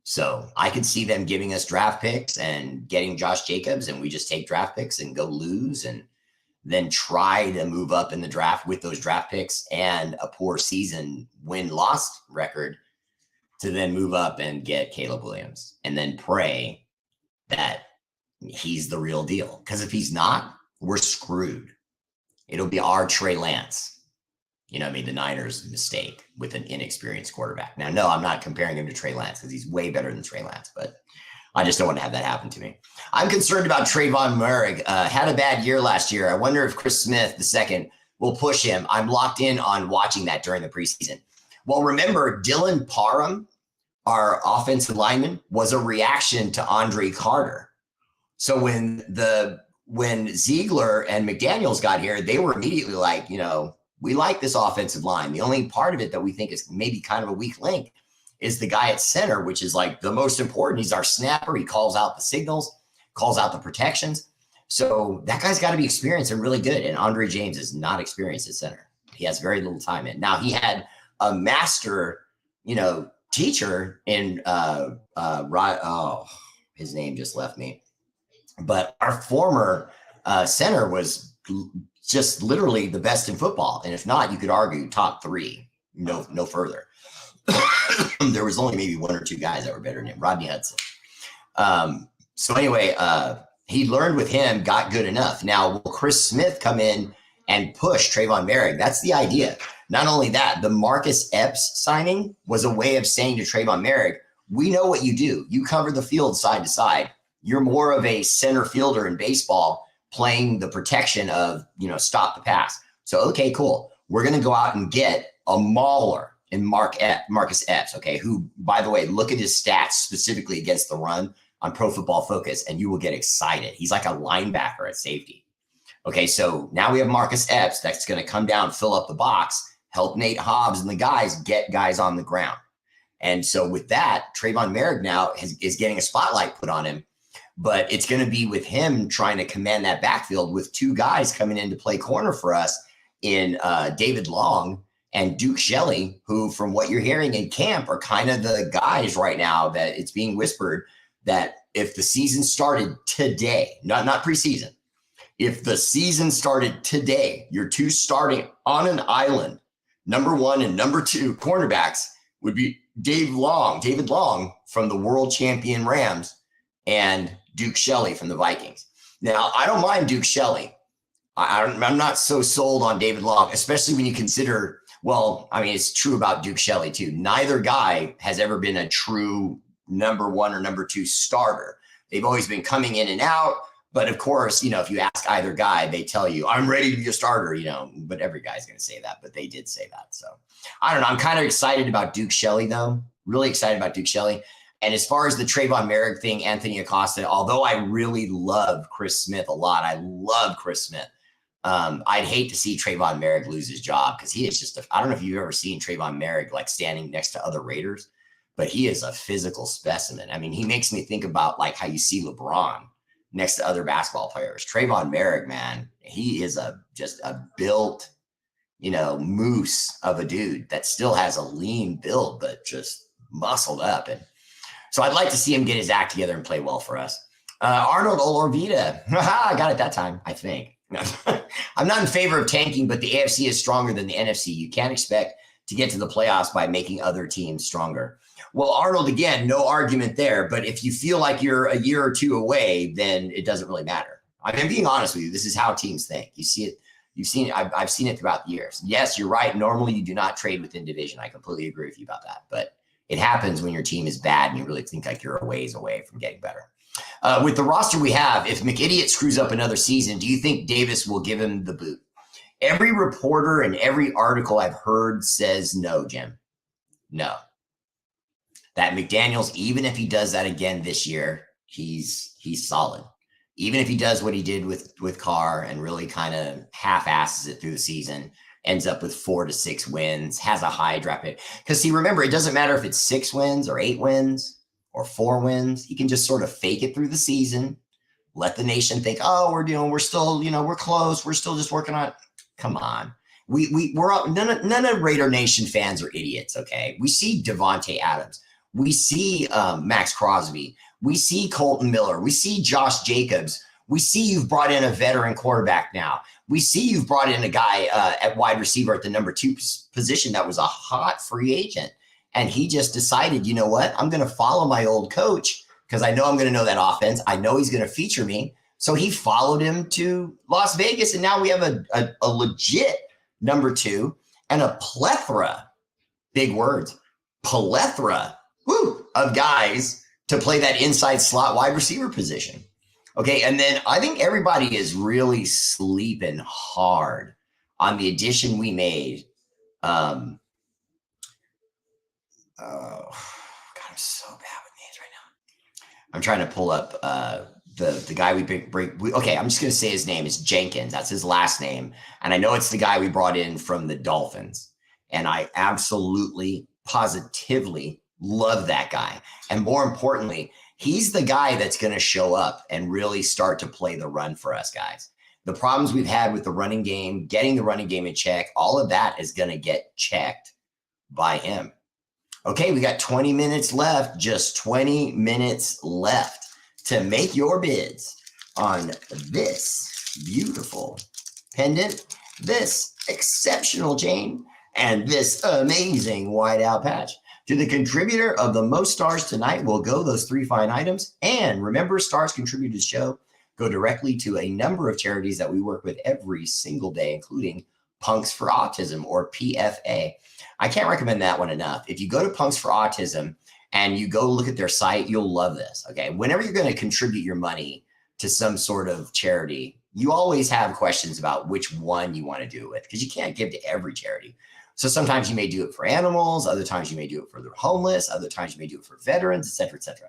So I could see them giving us draft picks and getting Josh Jacobs, and we just take draft picks and go lose and then try to move up in the draft with those draft picks and a poor season win-loss record to then move up and get Caleb Williams and then pray that he's the real deal. Because if he's not, we're screwed. It'll be our Trey Lance. The Niners' mistake with an inexperienced quarterback. Now, no, I'm not comparing him to Trey Lance because he's way better than Trey Lance, but I just don't want to have that happen to me. I'm concerned about Trayvon Merrick. Had a bad year last year. I wonder if Chris Smith II will push him. I'm locked in on watching that during the preseason. Well, remember, Dylan Parham, our offensive lineman, was a reaction to Andre Carter. So when Ziegler and McDaniels got here, they were immediately like, we like this offensive line. The only part of it that we think is maybe kind of a weak link is the guy at center, which is like the most important. He's our snapper. He calls out the signals, calls out the protections. So that guy's got to be experienced and really good. And Andre James is not experienced at center. He has very little time in. Now he had a master, teacher in his name just left me. But our former center was just literally the best in football. And if not, you could argue top three, no further. There was only maybe one or two guys that were better than him, Rodney Hudson. So anyway, he learned with him, got good enough. Now, will Chris Smith come in and push Trayvon Merrick? That's the idea. Not only that, the Marcus Epps signing was a way of saying to Trayvon Merrick, we know what you do. You cover the field side to side. You're more of a center fielder in baseball, playing the protection of, stop the pass. So, okay, cool. We're going to go out and get a mauler in Marcus Epps, okay, who, by the way, look at his stats specifically against the run on Pro Football Focus, and you will get excited. He's like a linebacker at safety. Okay, so now we have Marcus Epps that's going to come down, fill up the box, help Nate Hobbs and the guys get guys on the ground. And so with that, Trayvon Merrick now is getting a spotlight put on him. But it's going to be with him trying to command that backfield with two guys coming in to play corner for us in David Long and Duke Shelley, who, from what you're hearing in camp, are kind of the guys right now that it's being whispered that if the season started today, not preseason, if the season started today, your two starting on an island, number one and number two cornerbacks would be David Long from the world champion Rams and Duke Shelley from the Vikings. Now, I don't mind Duke Shelley. I'm not so sold on David Long, especially when you consider, it's true about Duke Shelley too. Neither guy has ever been a true number one or number two starter. They've always been coming in and out. But of course, if you ask either guy, they tell you, I'm ready to be a starter, but every guy's going to say that, but they did say that. So I don't know. I'm kind of excited about Duke Shelley though. Really excited about Duke Shelley. And as far as the Trayvon Merrick thing, Anthony Acosta, although I really love Chris Smith a lot, I love Chris Smith. I'd hate to see Trayvon Merrick lose his job because he is just, I don't know if you've ever seen Trayvon Merrick like standing next to other Raiders, but he is a physical specimen. I mean, he makes me think about like how you see LeBron next to other basketball players. Trayvon Merrick, man, he is just a built, moose of a dude that still has a lean build, but just muscled up. And so I'd like to see him get his act together and play well for us. Arnold Olorvita. I got it that time, I think. I'm not in favor of tanking, but the AFC is stronger than the NFC. You can't expect to get to the playoffs by making other teams stronger. Well, Arnold, again, no argument there. But if you feel like you're a year or two away, then it doesn't really matter. I mean, I'm being honest with you. This is how teams think. You see it. You've seen it. I've seen it throughout the years. Yes, you're right. Normally, you do not trade within division. I completely agree with you about that. But it happens when your team is bad and you really think like you're a ways away from getting better. With the roster we have, if McIdiot screws up another season, do you think Davis will give him the boot? Every reporter and every article I've heard says no, Jim. No. That McDaniels, even if he does that again this year, he's solid. Even if he does what he did with Carr and really kind of half-asses it through the season, ends up with 4 to 6 wins, has a high draft pick. Because see, remember, it doesn't matter if it's 6 wins or 8 wins or 4 wins. He can just sort of fake it through the season, let the nation think, oh, we're still, we're close. We're still just working on it. Come on. We're all, none of Raider Nation fans are idiots, okay? We see Devontae Adams. We see Max Crosby. We see Colton Miller. We see Josh Jacobs. We see you've brought in a veteran quarterback now. We see you've brought in a guy at wide receiver at the number 2 position that was a hot free agent. And he just decided, you know what? I'm going to follow my old coach because I know I'm going to know that offense. I know he's going to feature me. So he followed him to Las Vegas. And now we have a legit number 2 and a plethora, big words, plethora of guys to play that inside slot wide receiver position. Okay, and then I think everybody is really sleeping hard on the addition we made. Oh, God, I'm so bad with names right now. I'm trying to pull up the guy okay, I'm just going to say his name is Jenkins. That's his last name. And I know it's the guy we brought in from the Dolphins. And I absolutely, positively love that guy. And more importantly, he's the guy that's going to show up and really start to play the run for us guys. The problems we've had with the running game, getting the running game in check, all of that is going to get checked by him. Okay, we got 20 minutes left, just 20 minutes left to make your bids on this beautiful pendant, this exceptional chain, and this amazing whiteout patch. To the contributor of the most stars tonight will go those 3 fine items. And remember, stars contribute to the show go directly to a number of charities that we work with every single day, including Punks for Autism, or PFA. I can't recommend that one enough. If you go to Punks for Autism and you go look at their site, you'll love this. Okay, whenever you're going to contribute your money to some sort of charity, you always have questions about which one you want to do it with, because you can't give to every charity. So sometimes you may do it for animals, other times you may do it for the homeless, other times you may do it for veterans, et cetera, et cetera.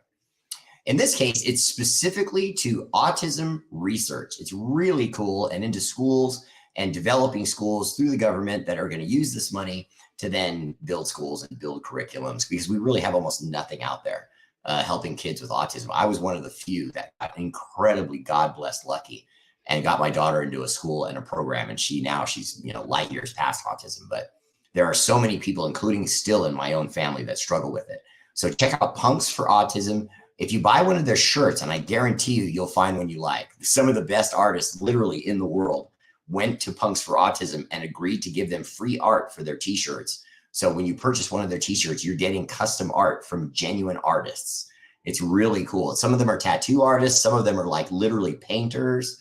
In this case, it's specifically to autism research. It's really cool, and into schools and developing schools through the government that are going to use this money to then build schools and build curriculums, because we really have almost nothing out there helping kids with autism. I was one of the few that got incredibly, God bless, lucky and got my daughter into a school and a program, and she's light years past autism. But there are so many people, including still in my own family, that struggle with it. So check out Punks for Autism. If you buy one of their shirts, and I guarantee you'll find one you like. Some of the best artists literally in the world went to Punks for Autism and agreed to give them free art for their t-shirts. So when you purchase one of their t-shirts, you're getting custom art from genuine artists. It's really cool. Some of them are tattoo artists. Some of them are like literally painters,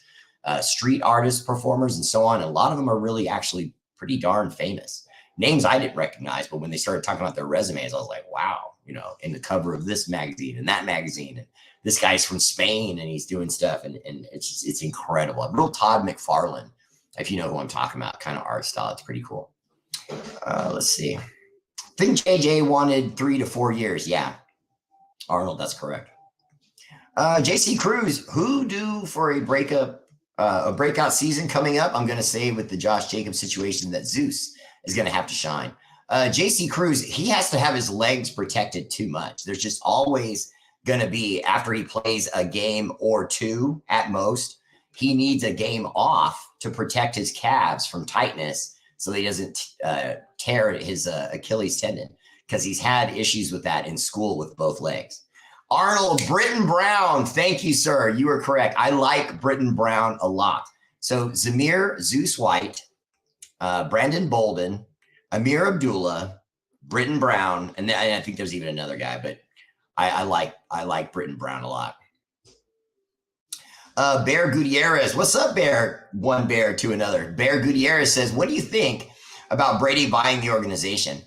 street artists, performers, and so on. And a lot of them are really actually pretty darn famous. Names I didn't recognize, but when they started talking about their resumes, I was like, wow, in the cover of this magazine and that magazine, and this guy's from Spain and he's doing stuff, and it's incredible. A real Todd McFarlane, if you know who I'm talking about, kind of art style. It's pretty cool. Let's see. I think JJ wanted 3 to 4 years. Yeah, Arnold, that's correct. JC Cruz, who due for a breakout season coming up? I'm going to say with the Josh Jacobs situation that Zeus is going to have to shine. JC Cruz, he has to have his legs protected too much. There's just always going to be, after he plays a game or 2 at most, he needs a game off to protect his calves from tightness so he doesn't tear his Achilles tendon, because he's had issues with that in school with both legs. Arnold, Britton Brown, thank you, sir. You are correct. I like Britton Brown a lot. So Zamir Zeus White, Brandon Bolden, Amir Abdullah, Britton Brown, and I think there's even another guy, but I like Britton Brown a lot. Bear Gutierrez, what's up, Bear? One bear to another. Bear Gutierrez says, "What do you think about Brady buying the organization?"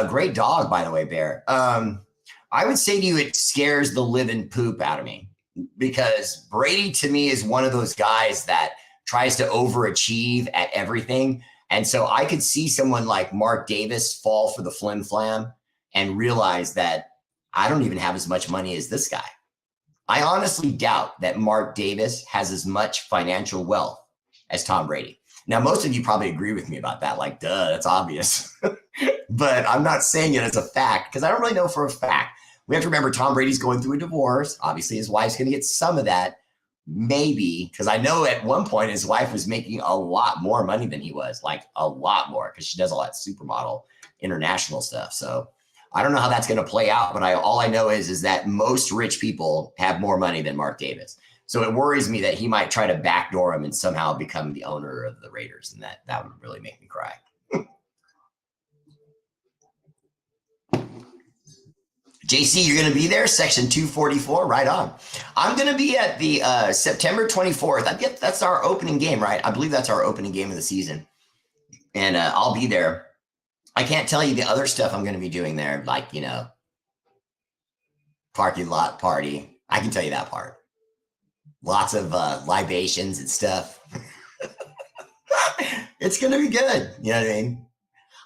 Great dog, by the way, Bear. I would say to you, it scares the living poop out of me because Brady, to me, is one of those guys that tries to overachieve at everything. And so I could see someone like Mark Davis fall for the flim flam and realize that I don't even have as much money as this guy. I honestly doubt that Mark Davis has as much financial wealth as Tom Brady. Now, most of you probably agree with me about that. Like, duh, that's obvious. But I'm not saying it as a fact because I don't really know for a fact. We have to remember Tom Brady's going through a divorce. Obviously, his wife's going to get some of that. Maybe, because I know at one point his wife was making a lot more money than he was, like a lot more, because she does all that supermodel international stuff. So I don't know how that's going to play out, but all I know is that most rich people have more money than Mark Davis. So it worries me that he might try to backdoor him and somehow become the owner of the Raiders, and that would really make me cry. JC, you're going to be there, section 244, right on. I'm going to be at the September 24th. That's our opening game, right? I believe that's our opening game of the season. And I'll be there. I can't tell you the other stuff I'm going to be doing there, like, parking lot party. I can tell you that part. Lots of libations and stuff. It's going to be good. You know what I mean?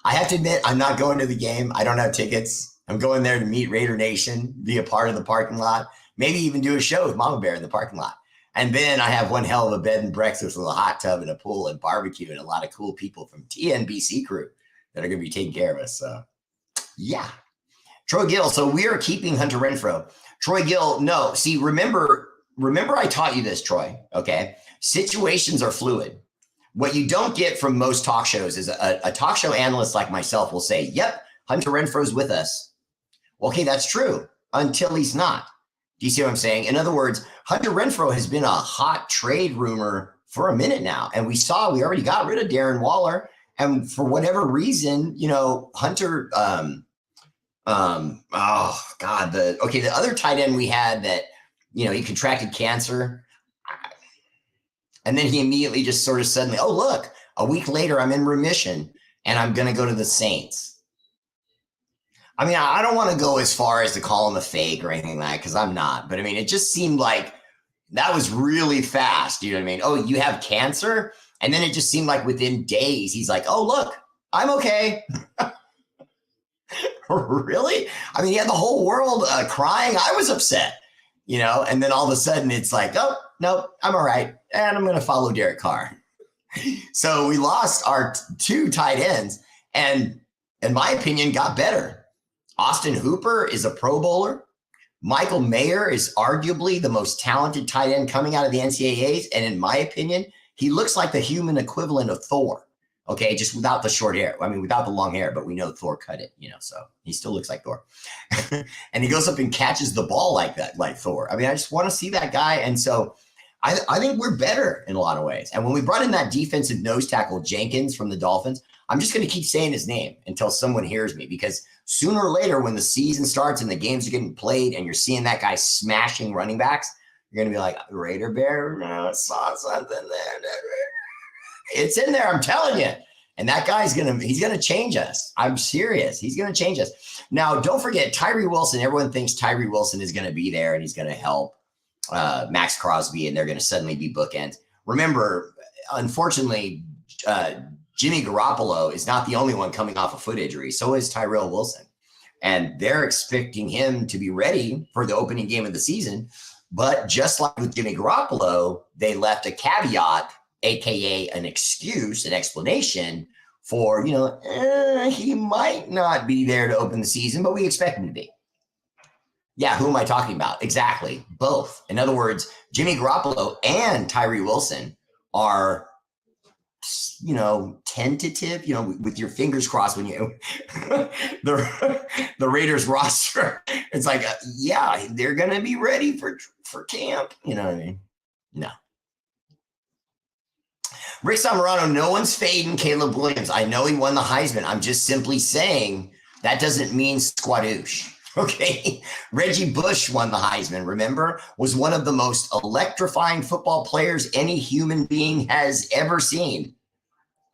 I have to admit, I'm not going to the game. I don't have tickets. I'm going there to meet Raider Nation, be a part of the parking lot, maybe even do a show with Mama Bear in the parking lot. And then I have one hell of a bed and breakfast with a hot tub and a pool and barbecue and a lot of cool people from TNBC crew that are going to be taking care of us. So, yeah. Troy Gill. So we are keeping Hunter Renfrow. Troy Gill, no. See, remember I taught you this, Troy, okay? Situations are fluid. What you don't get from most talk shows is a talk show analyst like myself will say, yep, Hunter Renfrow's with us. Okay, that's true until he's not. Do you see what I'm saying? In other words, Hunter Renfrow has been a hot trade rumor for a minute now. And we already got rid of Darren Waller. And for whatever reason, Hunter, the other tight end we had that, he contracted cancer. And then he immediately just sort of suddenly, oh, look, a week later, I'm in remission and I'm going to go to the Saints. I mean, I don't want to go as far as to call him a fake or anything like that because I'm not. But I mean, it just seemed like that was really fast. You know what I mean? Oh, you have cancer? And then it just seemed like within days, he's like, oh, look, I'm okay. Really? I mean, he had the whole world crying. I was upset, and then all of a sudden it's like, oh, no, I'm all right. And I'm going to follow Derek Carr. So we lost our two tight ends and, in my opinion, got better. Austin Hooper is a Pro Bowler. Michael Mayer is arguably the most talented tight end coming out of the NCAAs. And in my opinion, he looks like the human equivalent of Thor. Okay, just without the short hair. I mean, without the long hair, but we know Thor cut it, so he still looks like Thor. And he goes up and catches the ball like that, like Thor. I mean, I just want to see that guy. And so I think we're better in a lot of ways. And when we brought in that defensive nose tackle, Jenkins from the Dolphins, I'm just going to keep saying his name until someone hears me, because sooner or later when the season starts and the games are getting played and you're seeing that guy smashing running backs, you're going to be like, Raider Bear, saw something there. It's in there, I'm telling you. And that guy's he's going to change us. I'm serious. He's going to change us. Now, don't forget, Tyree Wilson. Everyone thinks Tyree Wilson is going to be there and he's going to help Max Crosby and they're going to suddenly be bookends. Remember, unfortunately, Jimmy Garoppolo is not the only one coming off a foot injury. So is Tyrell Wilson. And they're expecting him to be ready for the opening game of the season. But just like with Jimmy Garoppolo, they left a caveat, AKA an excuse, an explanation for, he might not be there to open the season, but we expect him to be. Yeah, who am I talking about? Exactly. Both. In other words, Jimmy Garoppolo and Tyree Wilson are, tentative, with your fingers crossed when you the Raiders roster. It's like, yeah, they're going to be ready for camp. You know what I mean? No. Rick Samarano, no one's fading Caleb Williams. I know he won the Heisman. I'm just simply saying That doesn't mean squadoosh. Okay. Reggie Bush won the Heisman, remember? Was one of the most electrifying football players any human being has ever seen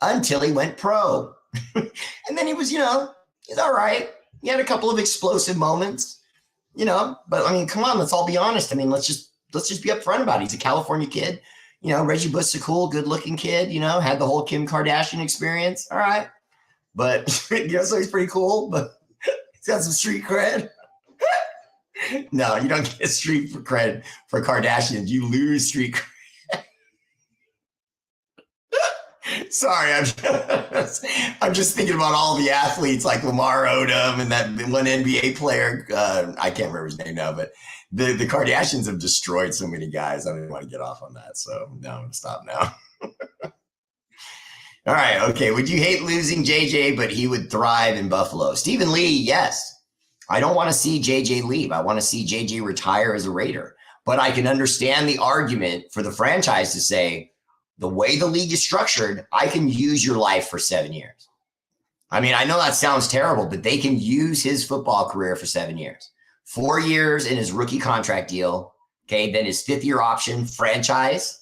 until he went pro. And then he was, he's all right. He had a couple of explosive moments, but I mean, come on, let's all be honest. I mean, let's just be upfront about it. He's a California kid. Reggie Bush's a cool, good looking kid, had the whole Kim Kardashian experience. All right. But, so he's pretty cool, but he's got some street cred. No, you don't get street cred for Kardashians. You lose street cred. Sorry, I'm just thinking about all the athletes like Lamar Odom and that one NBA player. I can't remember his name now, but the Kardashians have destroyed so many guys. I don't even want to get off on that. So no, I'm going to stop now. All right. Okay. Would you hate losing JJ, but he would thrive in Buffalo? Stephen Lee, yes. I don't want to see JJ leave. I want to see JJ retire as a Raider. But I can understand the argument for the franchise to say, the way the league is structured, I can use your life for 7 years. I mean, I know that sounds terrible, but they can use his football career for 7 years. 4 years in his rookie contract deal. Okay. Then his 5th-year option, franchise.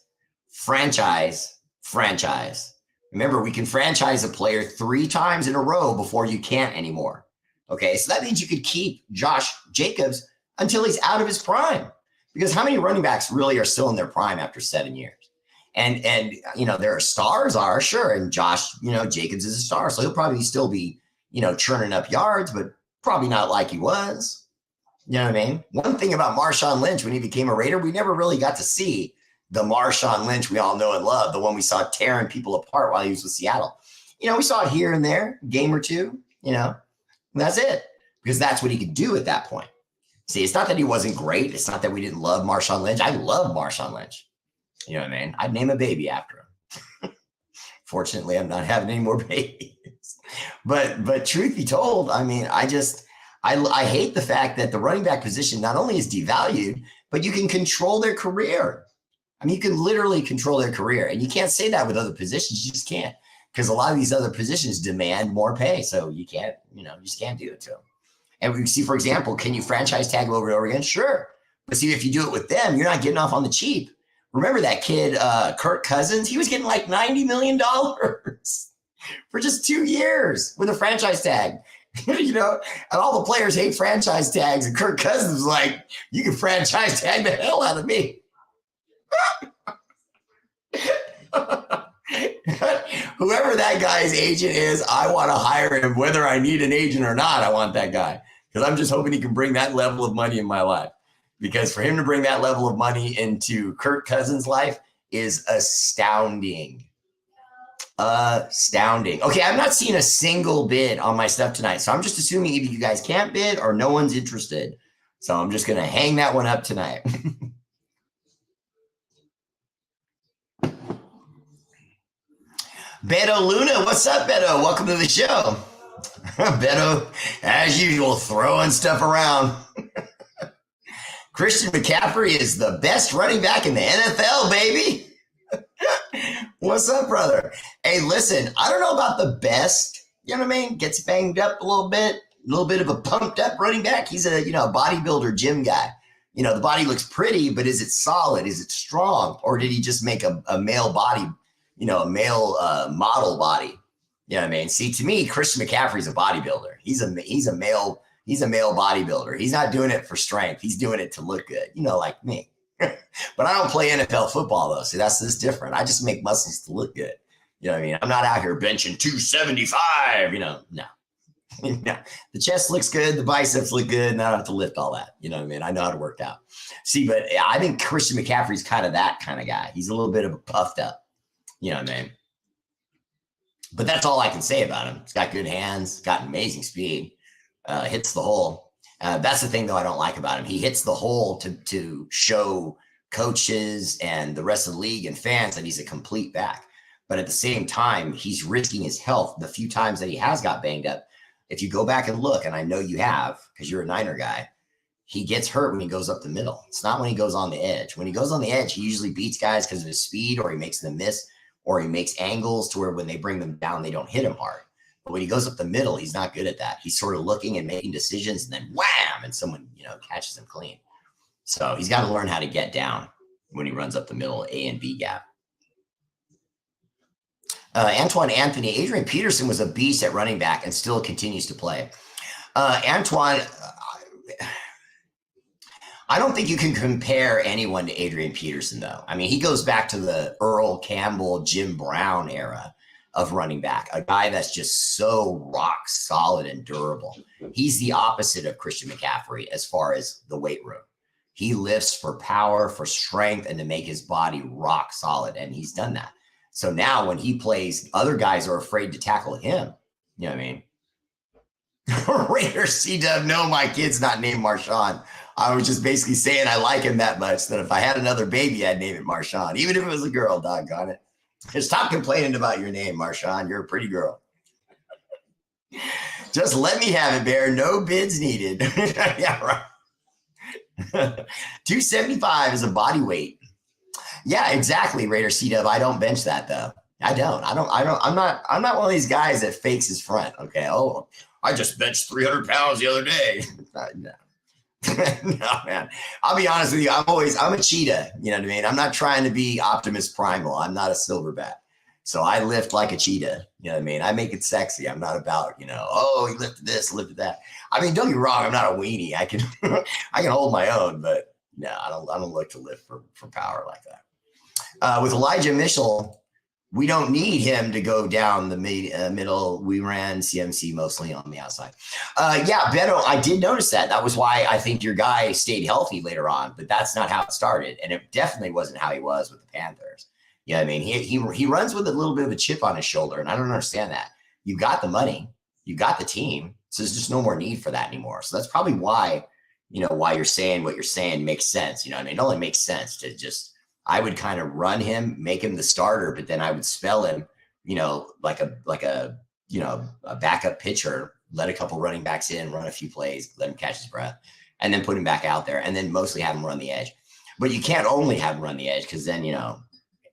Remember, we can franchise a player 3 times in a row before you can't anymore. Okay. So that means you could keep Josh Jacobs until he's out of his prime. Because how many running backs really are still in their prime after 7 years? And there are stars, sure. And Josh, Jacobs is a star. So he'll probably still be, churning up yards, but probably not like he was. You know what I mean? One thing about Marshawn Lynch, when he became a Raider, we never really got to see the Marshawn Lynch we all know and love, the one we saw tearing people apart while he was with Seattle. We saw it here and there, game or two, and that's it. Because that's what he could do at that point. See, it's not that he wasn't great. It's not that we didn't love Marshawn Lynch. I love Marshawn Lynch. You know what I mean? I'd name a baby after him. Fortunately, I'm not having any more babies. But truth be told, I mean, I hate the fact that the running back position not only is devalued, but you can control their career. I mean, you can literally control their career. And you can't say that with other positions. You just can't. Because a lot of these other positions demand more pay. So you can't, you just can't do it to them. And we see, for example, can you franchise tag over and over again? Sure. But see, if you do it with them, you're not getting off on the cheap. Remember that kid, Kirk Cousins? He was getting like $90 million for just 2 years with a franchise tag. And all the players hate franchise tags. And Kirk Cousins was like, you can franchise tag the hell out of me. Whoever that guy's agent is, I want to hire him, whether I need an agent or not. I want that guy because I'm just hoping he can bring that level of money in my life. Because for him to bring that level of money into Kirk Cousins' life is astounding. Okay, I'm not seeing a single bid on my stuff tonight. So I'm just assuming either you guys can't bid or no one's interested. So I'm just going to hang that one up tonight. Beto Luna, what's up, Beto? Welcome to the show. Beto, as usual, throwing stuff around. Christian McCaffrey is the best running back in the NFL, baby. What's up, brother? Hey, listen, I don't know about the best, you know what I mean? Gets banged up a little bit of a pumped up running back. He's a, bodybuilder gym guy. The body looks pretty, but is it solid? Is it strong? Or did he just make a male body, a male model body? You know what I mean? See, to me, Christian McCaffrey's a bodybuilder. He's a male bodybuilder. He's not doing it for strength. He's doing it to look good, like me. But I don't play NFL football, though. See, that's different. I just make muscles to look good. You know what I mean? I'm not out here benching 275, no. No. The chest looks good. The biceps look good. And I don't have to lift all that. You know what I mean? I know how to work out. See, but I think Christian McCaffrey's kind of that kind of guy. He's a little bit of a puffed up. You know what I mean? But that's all I can say about him. He's got good hands, got amazing speed, hits the hole. That's the thing, though, I don't like about him. He hits the hole to show coaches and the rest of the league and fans that he's a complete back. But at the same time, he's risking his health the few times that he has got banged up. If you go back and look, and I know you have because you're a Niner guy, he gets hurt when he goes up the middle. It's not when he goes on the edge. When he goes on the edge, he usually beats guys because of his speed, or he makes them miss, or he makes angles to where when they bring them down, they don't hit him hard. But when he goes up the middle, he's not good at that. He's sort of looking and making decisions, and then wham, and someone, catches him clean. So he's got to learn how to get down when he runs up the middle A and B gap. Antoine Anthony, Adrian Peterson was a beast at running back and still continues to play. Antoine, I don't think you can compare anyone to Adrian Peterson, though. I mean, he goes back to the Earl Campbell, Jim Brown era of running back, a guy that's just so rock solid and durable. He's the opposite of Christian McCaffrey as far as the weight room. He lifts for power, for strength, and to make his body rock solid, and he's done that. So now when he plays, other guys are afraid to tackle him. You know what I mean? Raider C-Dub, no, my kid's not named Marshawn. I was just basically saying I like him that much that if I had another baby, I'd name it Marshawn, even if it was a girl, doggone it. Just stop complaining about your name, Marshawn. You're a pretty girl. Just let me have it, Bear. No bids needed. Yeah, right. 275 is a body weight. Yeah, exactly, Raider C-Dub. I don't bench that though. I'm not one of these guys that fakes his front. Okay. Oh, I just benched 300 pounds the other day. No. No, man. I'll be honest with you. I'm a cheetah. You know what I mean? I'm not trying to be Optimus Primal. I'm not a silverback. So I lift like a cheetah. You know what I mean? I make it sexy. I'm not about, oh, he lifted this, lifted that. I mean, don't get me wrong. I'm not a weenie. I can hold my own, but no, I don't look to lift for power like that. With Elijah Mitchell, we don't need him to go down the middle. We ran CMC mostly on the outside. Yeah, Beto, I did notice that. That was why I think your guy stayed healthy later on, but that's not how it started. And it definitely wasn't how he was with the Panthers. Yeah, I mean, he runs with a little bit of a chip on his shoulder, and I don't understand that. You got the money, you got the team, so there's just no more need for that anymore. So that's probably why, why you're saying what you're saying makes sense. I mean, it only makes sense to just, I would kind of run him, make him the starter, but then I would spell him, like a backup pitcher, let a couple running backs in, run a few plays, let him catch his breath, and then put him back out there, and then mostly have him run the edge. But you can't only have him run the edge because then,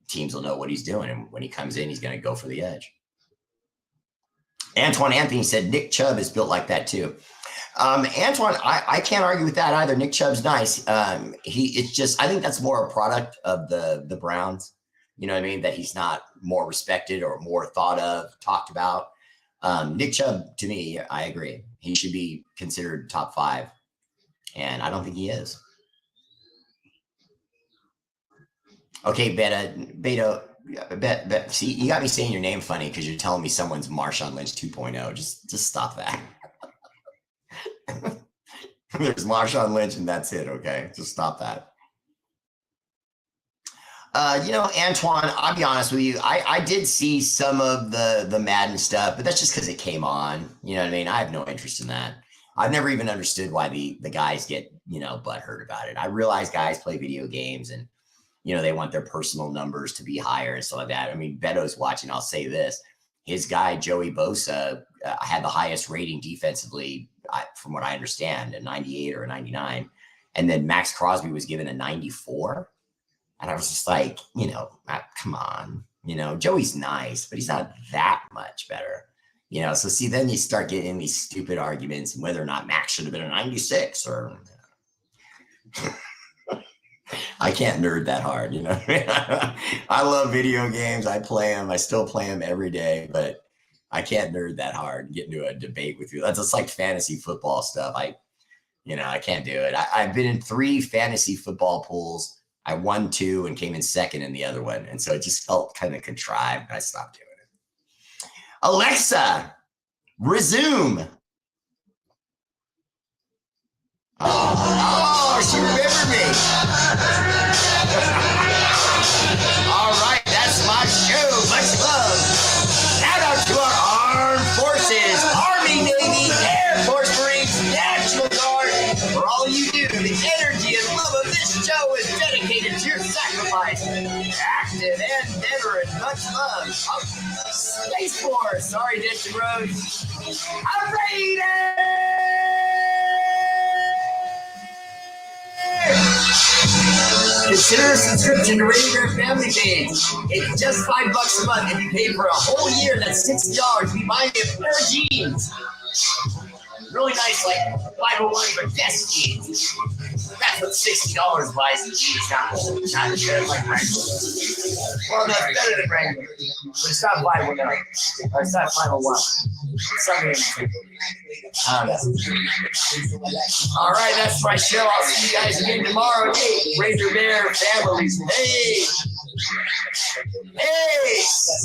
teams will know what he's doing. And when he comes in, he's going to go for the edge. Antoine Anthony said Nick Chubb is built like that too. Antoine, I can't argue with that either. Nick Chubb's nice. It's just, I think that's more a product of the Browns. You know what I mean? That he's not more respected or more thought of, talked about. Nick Chubb, to me, I agree. He should be considered top 5. And I don't think he is. Okay, Beto, see, you got me saying your name funny because you're telling me someone's Marshawn Lynch 2.0. Just stop that. There's Marshawn Lynch and that's it, okay? Just stop that. Antoine, I'll be honest with you. I did see some of the Madden stuff, but that's just because it came on. You know what I mean? I have no interest in that. I've never even understood why the guys get, butthurt about it. I realize guys play video games and, they want their personal numbers to be higher and stuff like that. I mean, Beto's watching. I'll say this. His guy, Joey Bosa, had the highest rating defensively, from what I understand, a 98 or a 99. And then Max Crosby was given a 94. And I was just like, come on. Joey's nice, but he's not that much better. So see, then you start getting in these stupid arguments and whether or not Max should have been a 96 or... I can't nerd that hard, I love video games. I play them. I still play them every day, but I can't nerd that hard and get into a debate with you. That's just like fantasy football stuff. I can't do it. I've been in 3 fantasy football pools. I won 2 and came in second in the other one. And so it just felt kind of contrived. I stopped doing it. Alexa, resume. Oh, she remembered me. All right, that's my show. Much love. Shout out to our armed forces, Army, Navy, Air Force, Marines, National Guard. For all you do, the energy and love of this show is dedicated to your sacrifice. Active and veteran, much love. Space Force. Sorry, Ditch Rhodes. R8RBEAR. Consider a subscription to Radio Bear Family Page. It's just $5 a month. If you pay for a whole year, that's $60. We buy you a pair of jeans. Really nice, like 501 for best jeans. That's what $60 buys in jeans. Not good like regular. Well, that's better than regular. But it's not 501. Or it's not 501. It's something. All right, that's my show. I'll see you guys again tomorrow. Hey, Ranger Bear families. Hey. Hey.